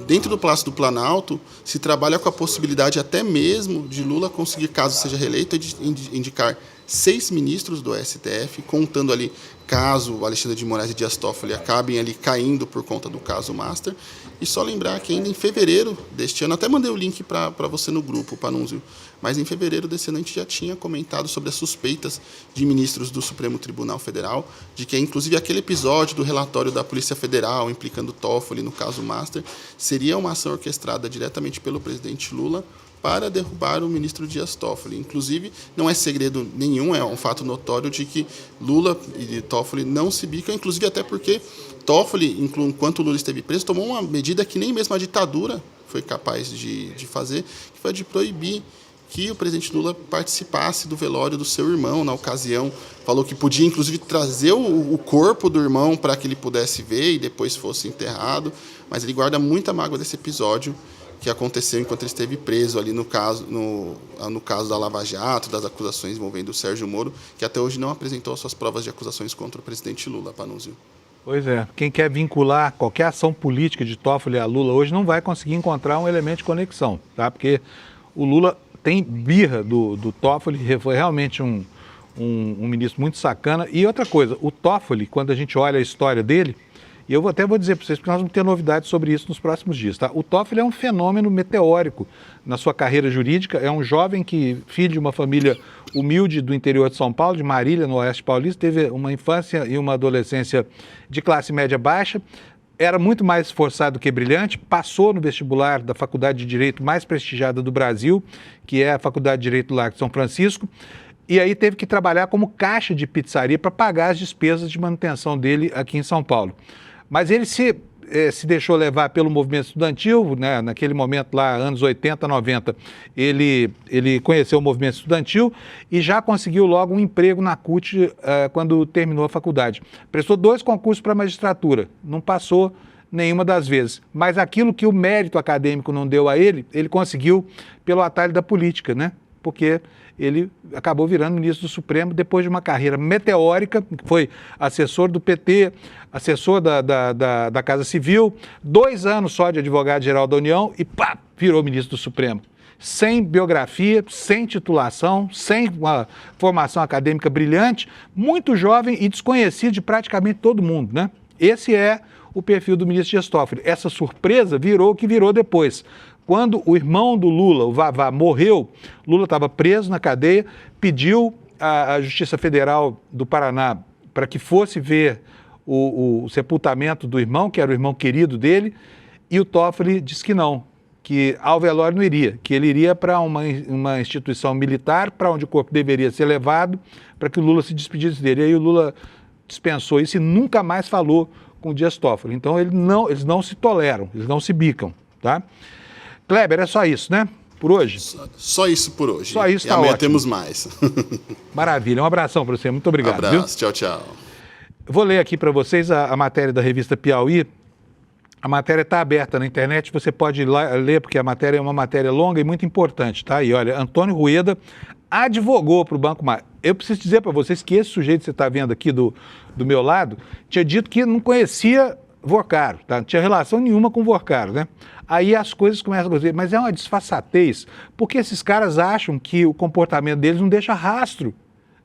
dentro do Palácio do Planalto se trabalha com a possibilidade até mesmo de Lula conseguir, caso seja reeleito, de indicar 6 ministros do STF, contando ali caso Alexandre de Moraes e Dias Toffoli acabem ali caindo por conta do caso Master. E só lembrar que ainda em fevereiro deste ano, até mandei o link para você no grupo, Panunzio, mas em fevereiro desse ano a gente já tinha comentado sobre as suspeitas de ministros do Supremo Tribunal Federal, de que inclusive aquele episódio do relatório da Polícia Federal implicando Toffoli no caso Master seria uma ação orquestrada diretamente pelo presidente Lula para derrubar o ministro Dias Toffoli. Inclusive, não é segredo nenhum, é um fato notório de que Lula e Toffoli não se bicam, inclusive até porque Toffoli, enquanto Lula esteve preso, tomou uma medida que nem mesmo a ditadura foi capaz de fazer, que foi de proibir que o presidente Lula participasse do velório do seu irmão na ocasião. Falou que podia, inclusive, trazer o corpo do irmão para que ele pudesse ver e depois fosse enterrado. Mas ele guarda muita mágoa desse episódio que aconteceu enquanto ele esteve preso ali no caso da Lava Jato, das acusações envolvendo o Sérgio Moro, que até hoje não apresentou suas provas de acusações contra o presidente Lula, Panunzio.
Pois é, quem quer vincular qualquer ação política de Toffoli a Lula hoje não vai conseguir encontrar um elemento de conexão, tá? Porque o Lula tem birra do Toffoli, foi realmente um ministro muito sacana. E outra coisa, o Toffoli, quando a gente olha a história dele, e eu até vou dizer para vocês, porque nós vamos ter novidades sobre isso nos próximos dias, tá? O Toffoli é um fenômeno meteórico na sua carreira jurídica, é um jovem que, filho de uma família humilde do interior de São Paulo, de Marília, no Oeste Paulista, teve uma infância e uma adolescência de classe média baixa, era muito mais esforçado que brilhante, passou no vestibular da Faculdade de Direito mais prestigiada do Brasil, que é a Faculdade de Direito do Largo de São Francisco, e aí teve que trabalhar como caixa de pizzaria para pagar as despesas de manutenção dele aqui em São Paulo. Mas ele se deixou levar pelo movimento estudantil, né? Naquele momento lá, anos 80, 90, ele conheceu o movimento estudantil e já conseguiu logo um emprego na CUT quando terminou a faculdade. Prestou 2 concursos para a magistratura, não passou nenhuma das vezes. Mas aquilo que o mérito acadêmico não deu a ele conseguiu pelo atalho da política, né? Porque ele acabou virando ministro do Supremo depois de uma carreira meteórica, foi assessor do PT, assessor da Casa Civil, 2 anos só de advogado-geral da União e pá, virou ministro do Supremo. Sem biografia, sem titulação, sem uma formação acadêmica brilhante, muito jovem e desconhecido de praticamente todo mundo, né? Esse é o perfil do ministro Dias Toffoli. Essa surpresa virou o que virou depois. Quando o irmão do Lula, o Vavá, morreu, Lula estava preso na cadeia, pediu à Justiça Federal do Paraná para que fosse ver o sepultamento do irmão, que era o irmão querido dele, e o Toffoli disse que não, que ao velório não iria, que ele iria para uma instituição militar, para onde o corpo deveria ser levado, para que o Lula se despedisse dele. E aí o Lula dispensou isso e nunca mais falou com o Dias Toffoli. Então eles não se toleram, eles não se bicam, tá? Kleber, é só isso, né? Por hoje?
Só isso por hoje.
Só isso,
e
tá
amanhã
ótimo.
Temos mais.
Maravilha, um abração para você, muito obrigado.
Abraço,
viu?
tchau, tchau.
Vou ler aqui para vocês a matéria da revista Piauí. A matéria está aberta na internet, você pode ir lá ler, porque a matéria é uma matéria longa e muito importante, tá? E olha, Antônio Rueda advogou para o Banco Master. Eu preciso dizer para vocês que esse sujeito que você está vendo aqui do meu lado tinha dito que não conhecia Vorcaro, tá? Não tinha relação nenhuma com Vorcaro, né? Aí as coisas começam a dizer, mas é uma disfarçatez, porque esses caras acham que o comportamento deles não deixa rastro.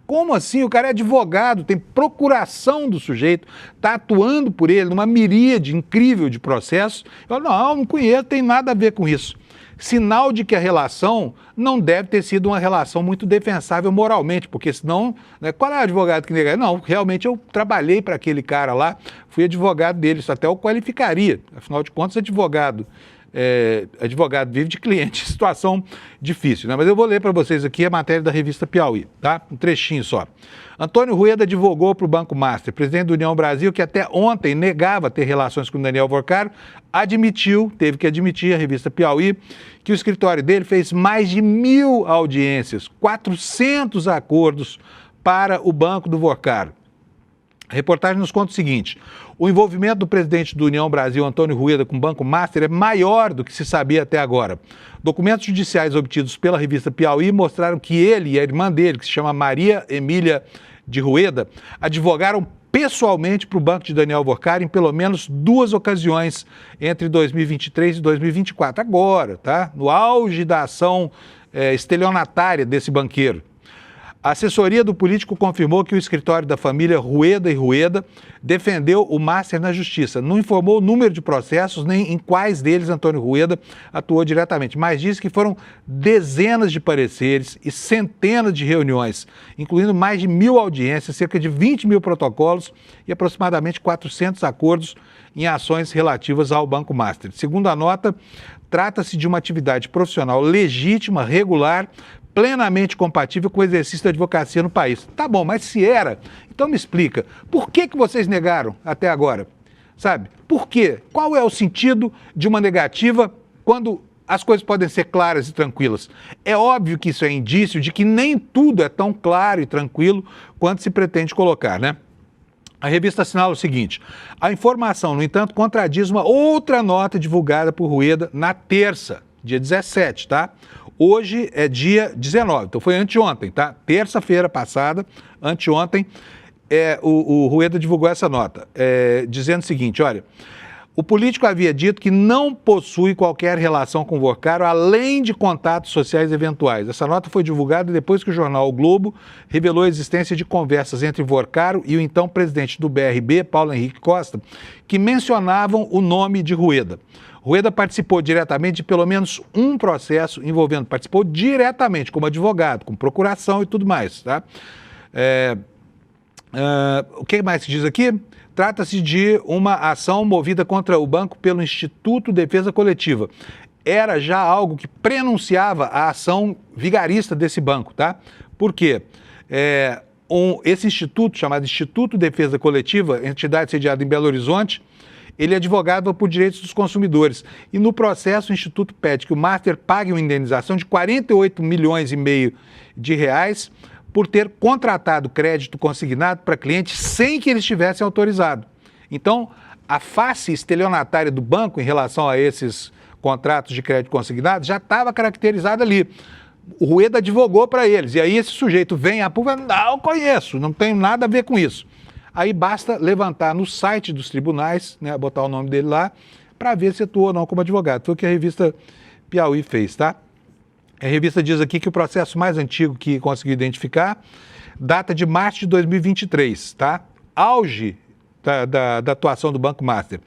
Como assim? O cara é advogado, tem procuração do sujeito, está atuando por ele numa miríade incrível de processos. Eu falo, não conheço, tem nada a ver com isso. Sinal de que a relação não deve ter sido uma relação muito defensável moralmente, porque senão, né, qual é o advogado que nega? Não, realmente eu trabalhei para aquele cara lá, fui advogado dele, isso até eu qualificaria. Afinal de contas, advogado vive de cliente, situação difícil, né? Mas eu vou ler para vocês aqui a matéria da revista Piauí, tá? Um trechinho só. Antônio Rueda advogou para o Banco Master, presidente da União Brasil, que até ontem negava ter relações com Daniel Vorcaro, teve que admitir, a revista Piauí, que o escritório dele fez mais de 1.000 audiências, 400 acordos para o Banco do Vorcaro. A reportagem nos conta o seguinte: o envolvimento do presidente da União Brasil, Antônio Rueda, com o Banco Master é maior do que se sabia até agora. Documentos judiciais obtidos pela revista Piauí mostraram que ele e a irmã dele, que se chama Maria Emília de Rueda, advogaram pessoalmente para o banco de Daniel Vorcaro em pelo menos 2 ocasiões entre 2023 e 2024. Agora, tá? No auge da ação estelionatária desse banqueiro. A assessoria do político confirmou que o escritório da família Rueda e Rueda defendeu o Master na justiça. Não informou o número de processos, nem em quais deles Antônio Rueda atuou diretamente, mas disse que foram dezenas de pareceres e centenas de reuniões, incluindo mais de 1.000 audiências, cerca de 20.000 protocolos e aproximadamente 400 acordos em ações relativas ao Banco Master. Segundo a nota, trata-se de uma atividade profissional legítima, regular, plenamente compatível com o exercício da advocacia no país. Tá bom, mas se era, então me explica, por que vocês negaram até agora? Sabe? Por quê? Qual é o sentido de uma negativa quando as coisas podem ser claras e tranquilas. É óbvio que isso é indício de que nem tudo é tão claro e tranquilo quanto se pretende colocar, né? A revista assinala o seguinte: a informação, no entanto, contradiz uma outra nota divulgada por Rueda na terça, dia 17, tá? Hoje é dia 19, então foi anteontem, tá? Terça-feira passada, anteontem, o Rueda divulgou essa nota, dizendo o seguinte, olha, o político havia dito que não possui qualquer relação com o Vorcaro, além de contatos sociais eventuais. Essa nota foi divulgada depois que o jornal O Globo revelou a existência de conversas entre Vorcaro e o então presidente do BRB, Paulo Henrique Costa, que mencionavam o nome de Rueda. Rueda participou diretamente de pelo menos um processo participou diretamente como advogado, com procuração e tudo mais, tá? O que mais se diz aqui? Trata-se de uma ação movida contra o banco pelo Instituto Defesa Coletiva. Era já algo que prenunciava a ação vigarista desse banco, tá? Por quê? Esse instituto, chamado Instituto Defesa Coletiva, entidade sediada em Belo Horizonte, ele advogava por direitos dos consumidores. E no processo, o Instituto pede que o Master pague uma indenização de 48,5 milhões de reais por ter contratado crédito consignado para clientes sem que eles tivessem autorizado. Então, a face estelionatária do banco em relação a esses contratos de crédito consignado já estava caracterizada ali. O Rueda advogou para eles, e aí esse sujeito vem a público, não conheço, não tenho nada a ver com isso. Aí basta levantar no site dos tribunais, né, botar o nome dele lá, para ver se atuou ou não como advogado. Foi o que a revista Piauí fez, tá? A revista diz aqui que o processo mais antigo que conseguiu identificar data de março de 2023, tá? Auge da atuação do Banco Master.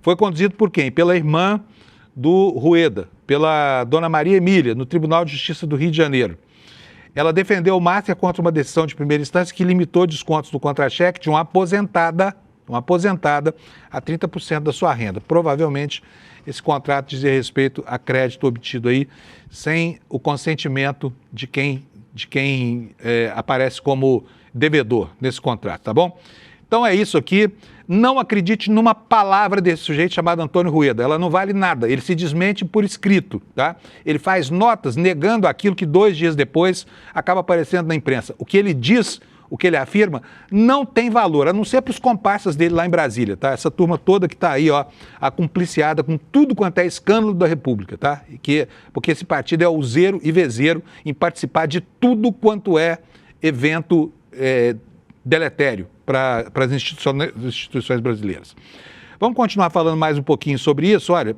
Foi conduzido por quem? Pela irmã do Rueda, pela dona Maria Emília, no Tribunal de Justiça do Rio de Janeiro. Ela defendeu o Master contra uma decisão de primeira instância que limitou descontos do contra-cheque de uma aposentada a 30% da sua renda. Provavelmente esse contrato dizia respeito a crédito obtido aí sem o consentimento de quem aparece como devedor nesse contrato, tá bom? Então é isso aqui. Não acredite numa palavra desse sujeito chamado Antônio Rueda. Ela não vale nada. Ele se desmente por escrito, tá? Ele faz notas negando aquilo que 2 dias depois acaba aparecendo na imprensa. O que ele diz, o que ele afirma, não tem valor, a não ser para os comparsas dele lá em Brasília, tá? Essa turma toda que está aí, ó, acumpliciada com tudo quanto é escândalo da República, tá? Porque esse partido é useiro e vezeiro em participar de tudo quanto é evento deletério para as instituições brasileiras. Vamos continuar falando mais um pouquinho sobre isso. Olha,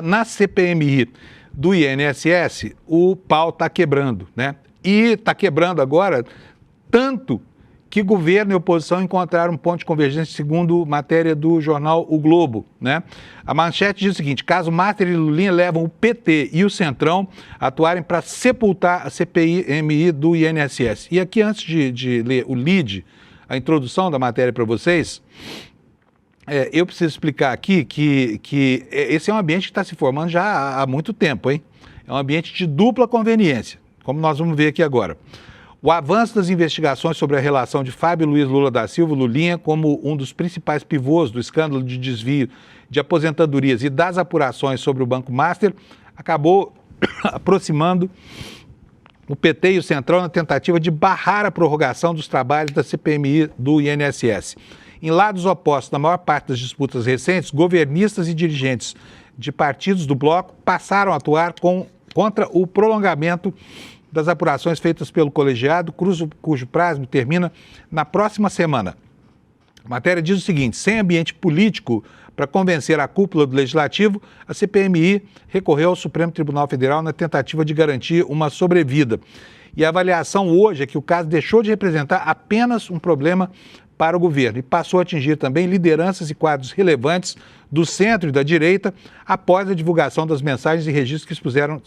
na CPMI do INSS, o pau está quebrando, né? E está quebrando agora tanto que governo e oposição encontraram um ponto de convergência, segundo matéria do jornal O Globo, né? A manchete diz o seguinte: caso Master e Lulinha levam o PT e o Centrão a atuarem para sepultar a CPMI do INSS. E aqui, antes de ler o lead, a introdução da matéria para vocês, eu preciso explicar aqui que esse é um ambiente que está se formando já há muito tempo, hein? É um ambiente de dupla conveniência, como nós vamos ver aqui agora. O avanço das investigações sobre a relação de Fábio Luiz Lula da Silva, Lulinha, como um dos principais pivôs do escândalo de desvio de aposentadorias e das apurações sobre o Banco Master, acabou aproximando o PT e o Centrão na tentativa de barrar a prorrogação dos trabalhos da CPMI do INSS. Em lados opostos, na maior parte das disputas recentes, governistas e dirigentes de partidos do bloco passaram a atuar contra o prolongamento das apurações feitas pelo colegiado, cujo prazo termina na próxima semana. A matéria diz o seguinte: sem ambiente político para convencer a cúpula do Legislativo, a CPMI recorreu ao Supremo Tribunal Federal na tentativa de garantir uma sobrevida. E a avaliação hoje é que o caso deixou de representar apenas um problema para o governo e passou a atingir também lideranças e quadros relevantes do centro e da direita após a divulgação das mensagens e registros que expuseram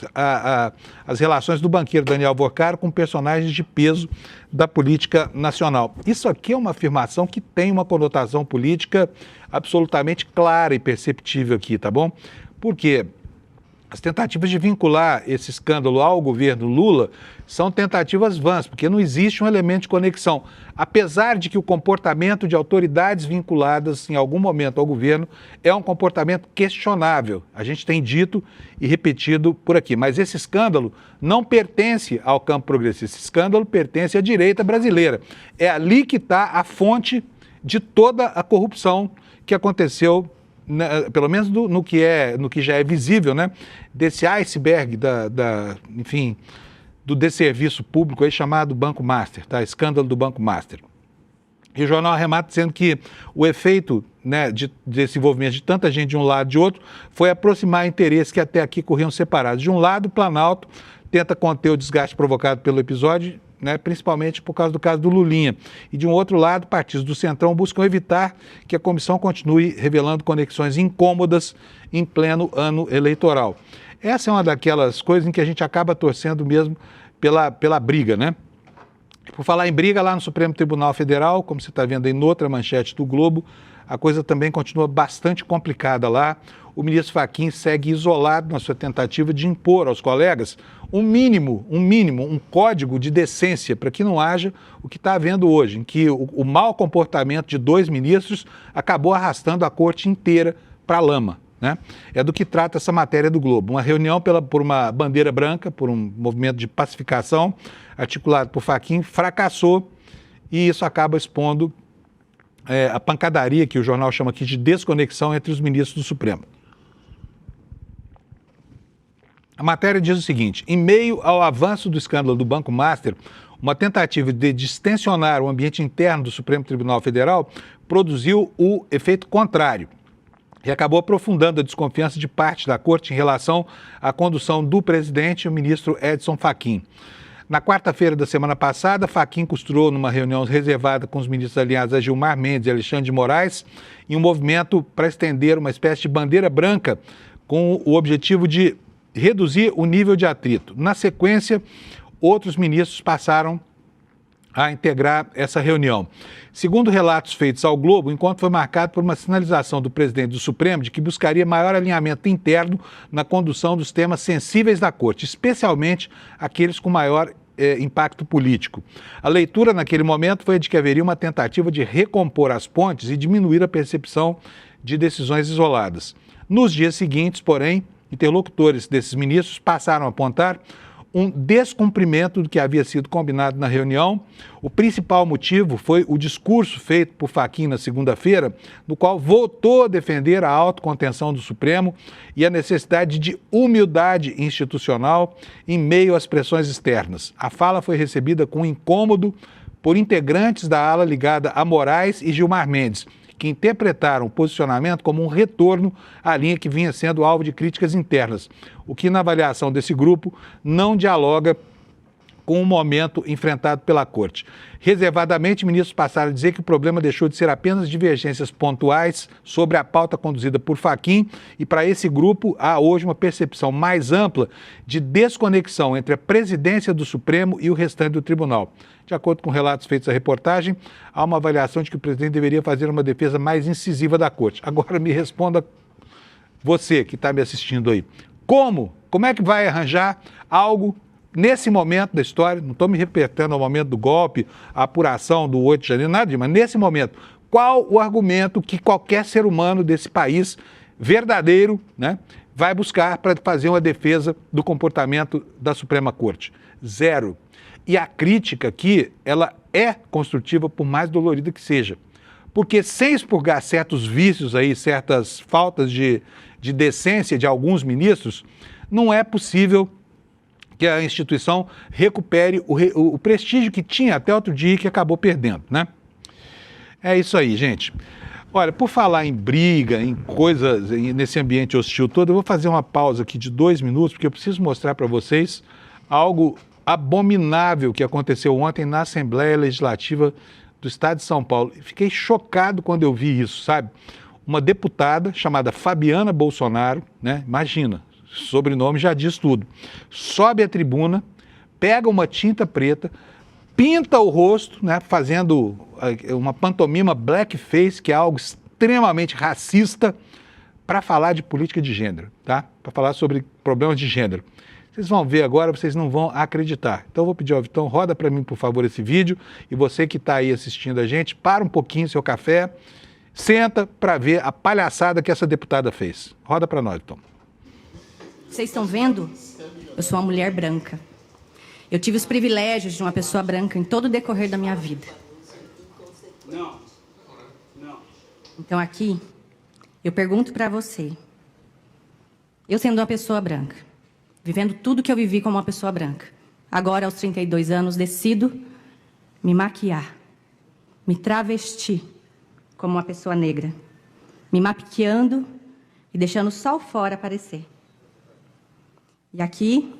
as relações do banqueiro Daniel Vorcaro com personagens de peso da política nacional. Isso aqui é uma afirmação que tem uma conotação política absolutamente clara e perceptível aqui, tá bom? Porque As tentativas de vincular esse escândalo ao governo Lula são tentativas vãs, porque não existe um elemento de conexão. Apesar de que o comportamento de autoridades vinculadas em algum momento ao governo é um comportamento questionável. A gente tem dito e repetido por aqui. Mas esse escândalo não pertence ao campo progressista. Esse escândalo pertence à direita brasileira. É ali que está a fonte de toda a corrupção que aconteceu, pelo menos no que já é visível, né, desse iceberg enfim, do desserviço público aí chamado Banco Master, tá? Escândalo do Banco Master. E o jornal arremata dizendo que o efeito, né, desse envolvimento de tanta gente de um lado e de outro foi aproximar interesses que até aqui corriam separados. De um lado, o Planalto tenta conter o desgaste provocado pelo episódio, né, principalmente por causa do caso do Lulinha. E de um outro lado, partidos do Centrão buscam evitar que a comissão continue revelando conexões incômodas em pleno ano eleitoral. Essa é uma daquelas coisas em que a gente acaba torcendo mesmo pela briga, né? Por falar em briga, lá no Supremo Tribunal Federal, como você está vendo aí noutra manchete do Globo, a coisa também continua bastante complicada lá. O ministro Fachin segue isolado na sua tentativa de impor aos colegas um código de decência para que não haja o que está havendo hoje, em que o mau comportamento de 2 ministros acabou arrastando a corte inteira para a lama, né? É do que trata essa matéria do Globo. Uma reunião por uma bandeira branca, por um movimento de pacificação articulado por Fachin, fracassou e isso acaba expondo a pancadaria que o jornal chama aqui de desconexão entre os ministros do Supremo. A matéria diz o seguinte: em meio ao avanço do escândalo do Banco Master, uma tentativa de distensionar o ambiente interno do Supremo Tribunal Federal produziu o efeito contrário e acabou aprofundando a desconfiança de parte da Corte em relação à condução do presidente, o ministro Edson Fachin. Na quarta-feira da semana passada, Fachin costurou numa reunião reservada com os ministros aliados a Gilmar Mendes e Alexandre de Moraes em um movimento para estender uma espécie de bandeira branca com o objetivo de reduzir o nível de atrito. Na sequência, outros ministros passaram a integrar essa reunião. Segundo relatos feitos ao Globo, o encontro foi marcado por uma sinalização do presidente do Supremo de que buscaria maior alinhamento interno na condução dos temas sensíveis da Corte, especialmente aqueles com maior impacto político. A leitura naquele momento foi de que haveria uma tentativa de recompor as pontes e diminuir a percepção de decisões isoladas. Nos dias seguintes, porém, interlocutores desses ministros passaram a apontar um descumprimento do que havia sido combinado na reunião. O principal motivo foi o discurso feito por Fachin na segunda-feira, no qual voltou a defender a autocontenção do Supremo e a necessidade de humildade institucional em meio às pressões externas. A fala foi recebida com incômodo por integrantes da ala ligada a Moraes e Gilmar Mendes, que interpretaram o posicionamento como um retorno à linha que vinha sendo alvo de críticas internas, o que, na avaliação desse grupo, não dialoga com o momento enfrentado pela Corte. Reservadamente, ministros passaram a dizer que o problema deixou de ser apenas divergências pontuais sobre a pauta conduzida por Fachin e, para esse grupo, há hoje uma percepção mais ampla de desconexão entre a presidência do Supremo e o restante do tribunal. De acordo com relatos feitos à reportagem, há uma avaliação de que o presidente deveria fazer uma defesa mais incisiva da Corte. Agora me responda, você que está me assistindo aí, como é que vai arranjar algo nesse momento da história? Não estou me reportando ao momento do golpe, a apuração do 8 de janeiro, nada disso, mas nesse momento, qual o argumento que qualquer ser humano desse país verdadeiro, né, vai buscar para fazer uma defesa do comportamento da Suprema Corte? Zero. E a crítica aqui, ela é construtiva, por mais dolorida que seja. Porque sem expurgar certos vícios aí, certas faltas de decência de alguns ministros, não é possível que a instituição recupere o prestígio que tinha até outro dia e que acabou perdendo, né? É isso aí, gente. Olha, por falar em briga, em coisas, nesse ambiente hostil todo, eu vou fazer uma pausa aqui de 2 minutos, porque eu preciso mostrar para vocês algo abominável que aconteceu ontem na Assembleia Legislativa do Estado de São Paulo. Fiquei chocado quando eu vi isso, sabe? Uma deputada chamada Fabiana Bolsonaro, né? Imagina, sobrenome já diz tudo. Sobe à tribuna, pega uma tinta preta, pinta o rosto, né? Fazendo uma pantomima blackface, que é algo extremamente racista, para falar de política de gênero, tá? Para falar sobre problemas de gênero. Vocês vão ver agora, vocês não vão acreditar. Então eu vou pedir ao Vitão, roda para mim, por favor, esse vídeo. E você que está aí assistindo a gente, para um pouquinho seu café, senta para ver a palhaçada que essa deputada fez. Roda para nós, Vitão.
Vocês estão vendo? Eu sou uma mulher branca. Eu tive os privilégios de uma pessoa branca em todo o decorrer da minha vida. Não. Então aqui, eu pergunto para você. Eu sendo uma pessoa branca, vivendo tudo que eu vivi como uma pessoa branca, agora aos 32 anos decido me maquiar, me travestir como uma pessoa negra, me maquiando e deixando só o fora aparecer. E aqui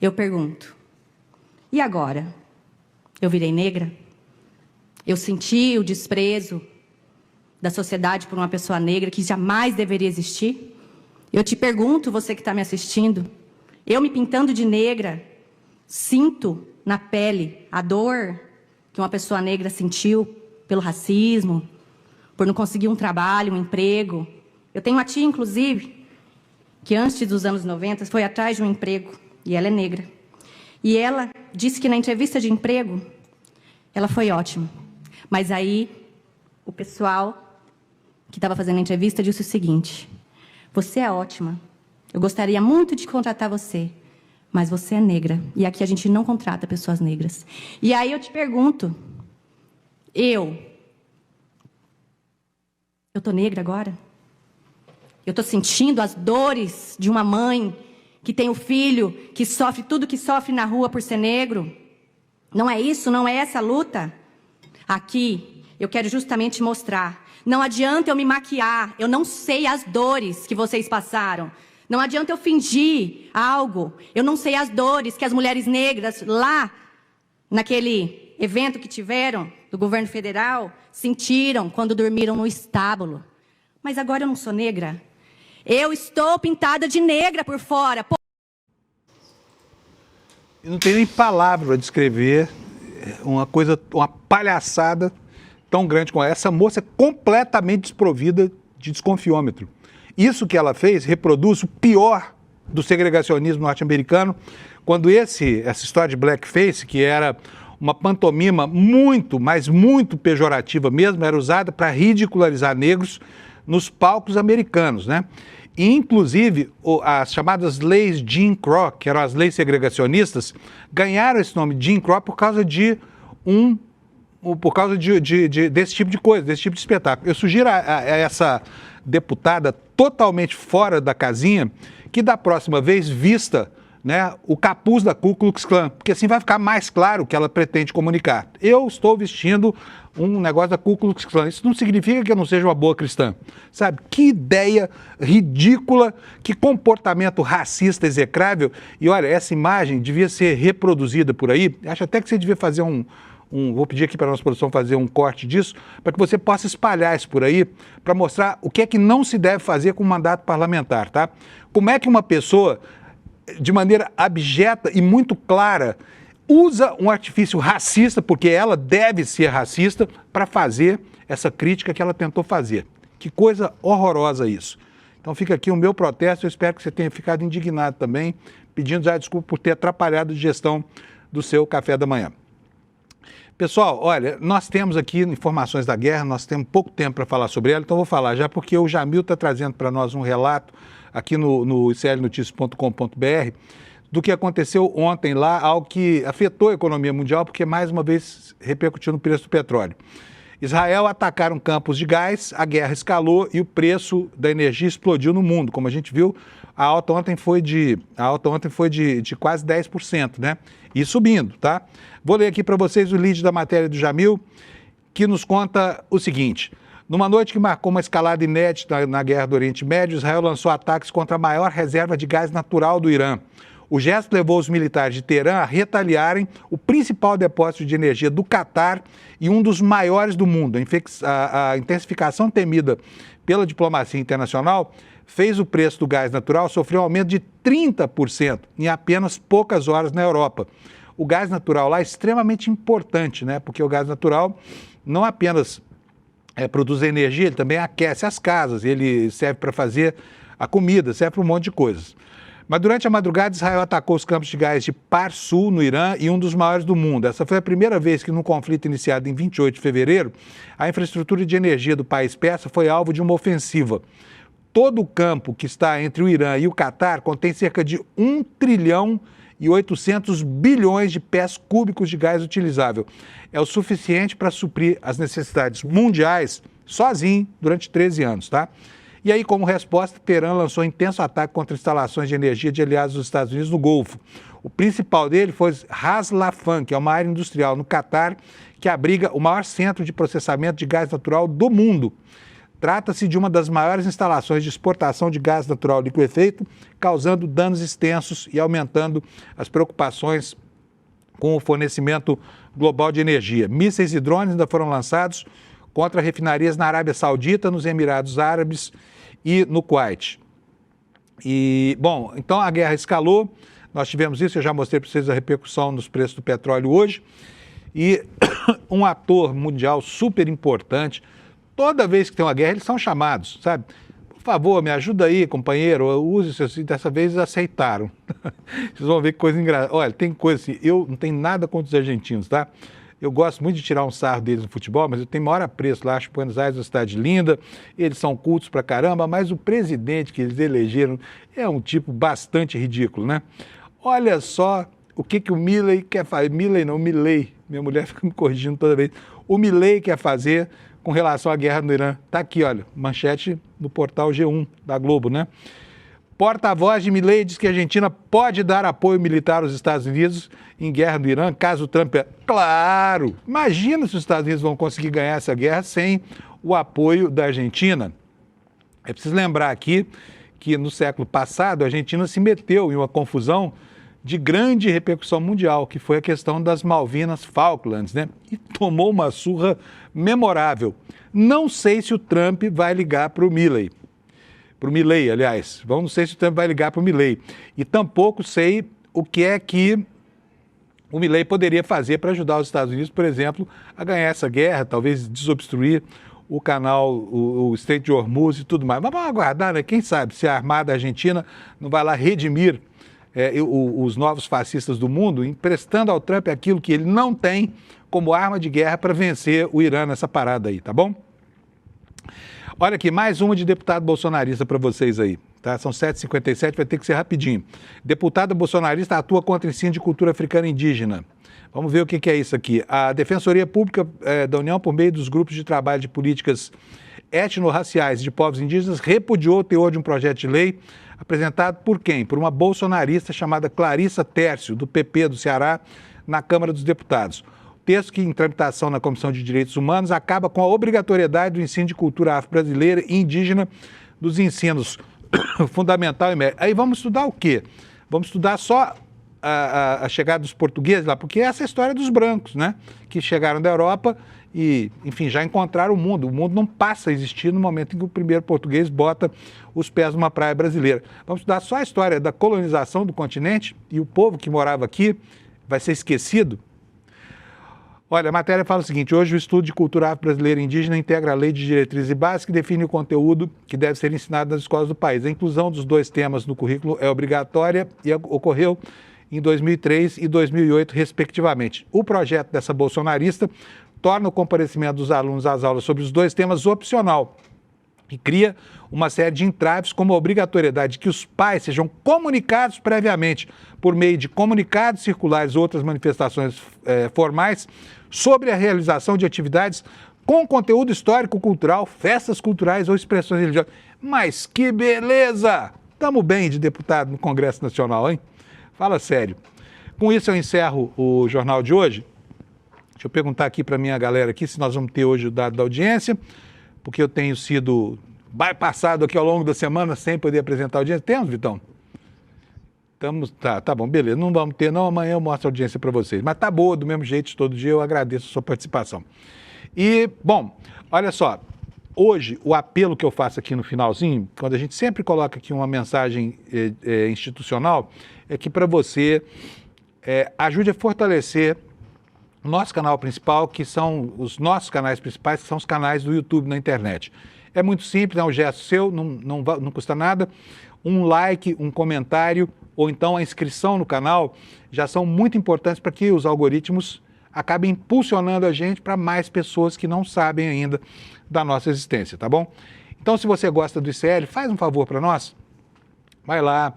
eu pergunto, e agora? Eu virei negra? Eu senti o desprezo da sociedade por uma pessoa negra que jamais deveria existir? Eu te pergunto, você que está me assistindo, eu me pintando de negra, sinto na pele a dor que uma pessoa negra sentiu pelo racismo, por não conseguir um trabalho, um emprego. Eu tenho uma tia, inclusive, que antes dos anos 90 foi atrás de um emprego, e ela é negra. E ela disse que na entrevista de emprego, ela foi ótima. Mas aí, o pessoal que estava fazendo a entrevista disse o seguinte: você é ótima, eu gostaria muito de contratar você, mas você é negra, e aqui a gente não contrata pessoas negras. E aí eu te pergunto, eu tô negra agora? Eu tô sentindo as dores de uma mãe que tem um filho que sofre tudo que sofre na rua por ser negro? Não é isso? Não é essa a luta? Aqui, eu quero justamente mostrar. Não adianta eu me maquiar, eu não sei as dores que vocês passaram. Não adianta eu fingir algo, eu não sei as dores que as mulheres negras lá, naquele evento que tiveram, do governo federal, sentiram quando dormiram no estábulo. Mas agora eu não sou negra. Eu estou pintada de negra por fora.
Eu não tenho nem palavra para descrever uma coisa, uma palhaçada tão grande como essa. Essa moça é completamente desprovida de desconfiômetro. Isso que ela fez reproduz o pior do segregacionismo norte-americano, quando essa história de blackface, que era uma pantomima muito, mas muito pejorativa mesmo, era usada para ridicularizar negros nos palcos americanos, né? E, inclusive, as chamadas leis Jim Crow, que eram as leis segregacionistas, ganharam esse nome Jim Crow por causa desse tipo de coisa, desse tipo de espetáculo. Eu sugiro a essa deputada totalmente fora da casinha que da próxima vez vista, né, o capuz da Ku Klux Klan, porque assim vai ficar mais claro o que ela pretende comunicar. Eu estou vestindo um negócio da Ku Klux Klan. Isso não significa que eu não seja uma boa cristã. Sabe? Que ideia ridícula, que comportamento racista execrável. E olha, essa imagem devia ser reproduzida por aí. Acho até que você devia fazer vou pedir aqui para a nossa produção fazer um corte disso, para que você possa espalhar isso por aí, para mostrar o que é que não se deve fazer com o mandato parlamentar, tá? Como é que uma pessoa, de maneira abjeta e muito clara, usa um artifício racista, porque ela deve ser racista, para fazer essa crítica que ela tentou fazer. Que coisa horrorosa isso. Então fica aqui o meu protesto, eu espero que você tenha ficado indignado também, pedindo já desculpa por ter atrapalhado a digestão do seu café da manhã. Pessoal, olha, nós temos aqui informações da guerra, nós temos pouco tempo para falar sobre ela, então vou falar já porque o Jamil está trazendo para nós um relato aqui no iclnoticias.com.br do que aconteceu ontem lá, algo que afetou a economia mundial, porque mais uma vez repercutiu no preço do petróleo. Israel atacaram campos de gás, a guerra escalou e o preço da energia explodiu no mundo. Como a gente viu, a alta ontem foi de quase 10%, né? E subindo, tá? Vou ler aqui para vocês o lead da matéria do Jamil, que nos conta o seguinte: numa noite que marcou uma escalada inédita na guerra do Oriente Médio, Israel lançou ataques contra a maior reserva de gás natural do Irã. O gesto levou os militares de Teherã a retaliarem o principal depósito de energia do Catar e um dos maiores do mundo. A intensificação temida pela diplomacia internacional fez o preço do gás natural sofrer um aumento de 30% em apenas poucas horas na Europa. O gás natural lá é extremamente importante, né? Porque o gás natural não apenas produz energia, ele também aquece as casas, ele serve para fazer a comida, serve para um monte de coisas. Mas durante a madrugada, Israel atacou os campos de gás de Parsul, no Irã, e um dos maiores do mundo. Essa foi a primeira vez que, num conflito iniciado em 28 de fevereiro, a infraestrutura de energia do país persa foi alvo de uma ofensiva. Todo o campo que está entre o Irã e o Catar contém cerca de 1 trilhão e 800 bilhões de pés cúbicos de gás utilizável. É o suficiente para suprir as necessidades mundiais sozinho durante 13 anos, tá? E aí, como resposta, Teherã lançou intenso ataque contra instalações de energia de aliados dos Estados Unidos no Golfo. O principal dele foi Ras Laffan, que é uma área industrial no Catar que abriga o maior centro de processamento de gás natural do mundo. Trata-se de uma das maiores instalações de exportação de gás natural liquefeito, causando danos extensos e aumentando as preocupações com o fornecimento global de energia. Mísseis e drones ainda foram lançados contra refinarias na Arábia Saudita, nos Emirados Árabes e no Kuwait. E, bom, então a guerra escalou, nós tivemos isso, eu já mostrei para vocês a repercussão nos preços do petróleo hoje, e um ator mundial super importante, toda vez que tem uma guerra, eles são chamados, sabe? Por favor, me ajuda aí, companheiro, use seus... Dessa vez eles aceitaram. Vocês vão ver que coisa engraçada. Olha, tem coisa assim, eu não tenho nada contra os argentinos, tá? Eu gosto muito de tirar um sarro deles no futebol, mas eu tenho maior apreço lá, acho Buenos Aires uma cidade linda, eles são cultos pra caramba, mas o presidente que eles elegeram é um tipo bastante ridículo, né? Olha só o que o Milei quer fazer, Milei, minha mulher fica me corrigindo toda vez, o Milei quer fazer com relação à guerra no Irã. Tá aqui, olha, manchete no portal G1 da Globo, né? Porta-voz de Milei diz que a Argentina pode dar apoio militar aos Estados Unidos em guerra no Irã, caso o Trump... Claro! Imagina se os Estados Unidos vão conseguir ganhar essa guerra sem o apoio da Argentina. É preciso lembrar aqui que no século passado a Argentina se meteu em uma confusão de grande repercussão mundial, que foi a questão das Malvinas Falklands, né? E tomou uma surra memorável. Não sei se o Trump vai ligar para o Milei. Para o Milei, aliás. Não sei se o Trump vai ligar para o Milei. E tampouco sei o que é que o Milei poderia fazer para ajudar os Estados Unidos, por exemplo, a ganhar essa guerra, talvez desobstruir o canal, o Estreito de Hormuz e tudo mais. Mas vamos aguardar, né? Quem sabe se a Armada Argentina não vai lá redimir os novos fascistas do mundo, emprestando ao Trump aquilo que ele não tem como arma de guerra para vencer o Irã nessa parada aí, tá bom? Olha aqui, mais uma de deputado bolsonarista para vocês aí, tá? São 7h57, vai ter que ser rapidinho. Deputada bolsonarista atua contra ensino de cultura africana e indígena. Vamos ver o que é isso aqui. A Defensoria Pública da União, por meio dos grupos de trabalho de políticas etnorraciais de povos indígenas, repudiou o teor de um projeto de lei apresentado por quem? Por uma bolsonarista chamada Clarissa Tércio, do PP do Ceará, na Câmara dos Deputados. O texto, que em tramitação na Comissão de Direitos Humanos, acaba com a obrigatoriedade do ensino de cultura afro-brasileira e indígena dos ensinos fundamental e médio. Aí vamos estudar o quê? Vamos estudar só a chegada dos portugueses lá, porque essa é a história dos brancos, né? Que chegaram da Europa e, enfim, já encontraram o mundo. O mundo não passa a existir no momento em que o primeiro português bota os pés numa praia brasileira. Vamos estudar só a história da colonização do continente e o povo que morava aqui vai ser esquecido? Olha, a matéria fala o seguinte: hoje o estudo de cultura afro-brasileira e indígena integra a Lei de Diretrizes e Bases, que define o conteúdo que deve ser ensinado nas escolas do país. A inclusão dos dois temas no currículo é obrigatória e ocorreu em 2003 e 2008, respectivamente. O projeto dessa bolsonarista torna o comparecimento dos alunos às aulas sobre os dois temas opcional e cria uma série de entraves, como a obrigatoriedade de que os pais sejam comunicados previamente por meio de comunicados circulares ou outras manifestações formais sobre a realização de atividades com conteúdo histórico-cultural, festas culturais ou expressões religiosas. Mas que beleza! Estamos bem de deputado no Congresso Nacional, hein? Fala sério. Com isso eu encerro o jornal de hoje. Deixa eu perguntar aqui para minha galera aqui se nós vamos ter hoje o dado da audiência, porque eu tenho sido bypassado aqui ao longo da semana sem poder apresentar a audiência. Temos, Vitão? Tá bom, beleza. Não vamos ter, não. Amanhã eu mostro a audiência para vocês. Mas tá boa, do mesmo jeito, todo dia. Eu agradeço a sua participação. E, bom, olha só. Hoje, o apelo que eu faço aqui no finalzinho, quando a gente sempre coloca aqui uma mensagem institucional, é que para você ajude a fortalecer o nosso canal principal, que são os nossos canais principais, que são os canais do YouTube na internet. É muito simples, é um gesto seu, não custa nada. Um like, um comentário ou então a inscrição no canal já são muito importantes para que os algoritmos acabem impulsionando a gente para mais pessoas que não sabem ainda da nossa existência, tá bom? Então, se você gosta do ICL, faz um favor para nós. Vai lá,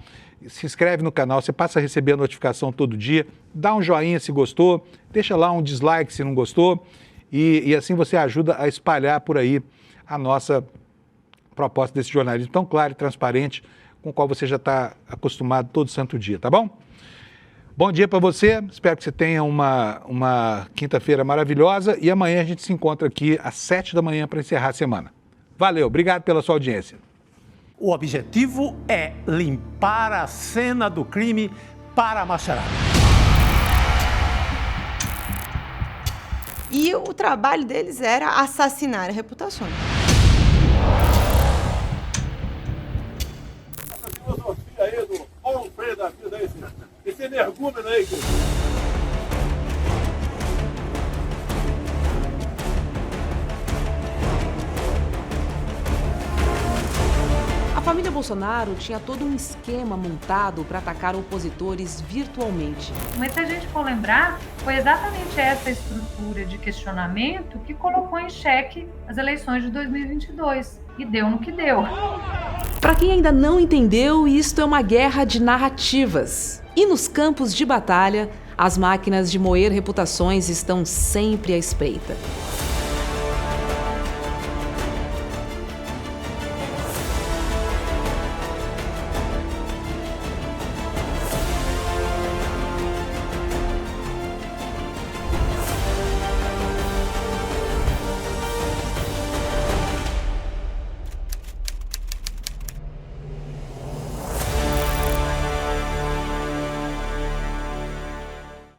se inscreve no canal, você passa a receber a notificação todo dia, dá um joinha se gostou, deixa lá um dislike se não gostou e assim você ajuda a espalhar por aí a nossa proposta desse jornalismo tão claro e transparente com o qual você já está acostumado todo santo dia, tá bom? Bom dia para você, espero que você tenha uma quinta-feira maravilhosa e amanhã a gente se encontra aqui às 7 da manhã para encerrar a semana. Valeu, obrigado pela sua audiência.
O objetivo é limpar a cena do crime para a macharada.
E o trabalho deles era assassinar reputações.
Essa filosofia aí do homem da vida, esse energúmeno aí,
A família Bolsonaro tinha todo um esquema montado para atacar opositores virtualmente.
Mas se a gente for lembrar, foi exatamente essa estrutura de questionamento que colocou em xeque as eleições de 2022. E deu no que deu.
Para quem ainda não entendeu, isto é uma guerra de narrativas. E nos campos de batalha, as máquinas de moer reputações estão sempre à espreita.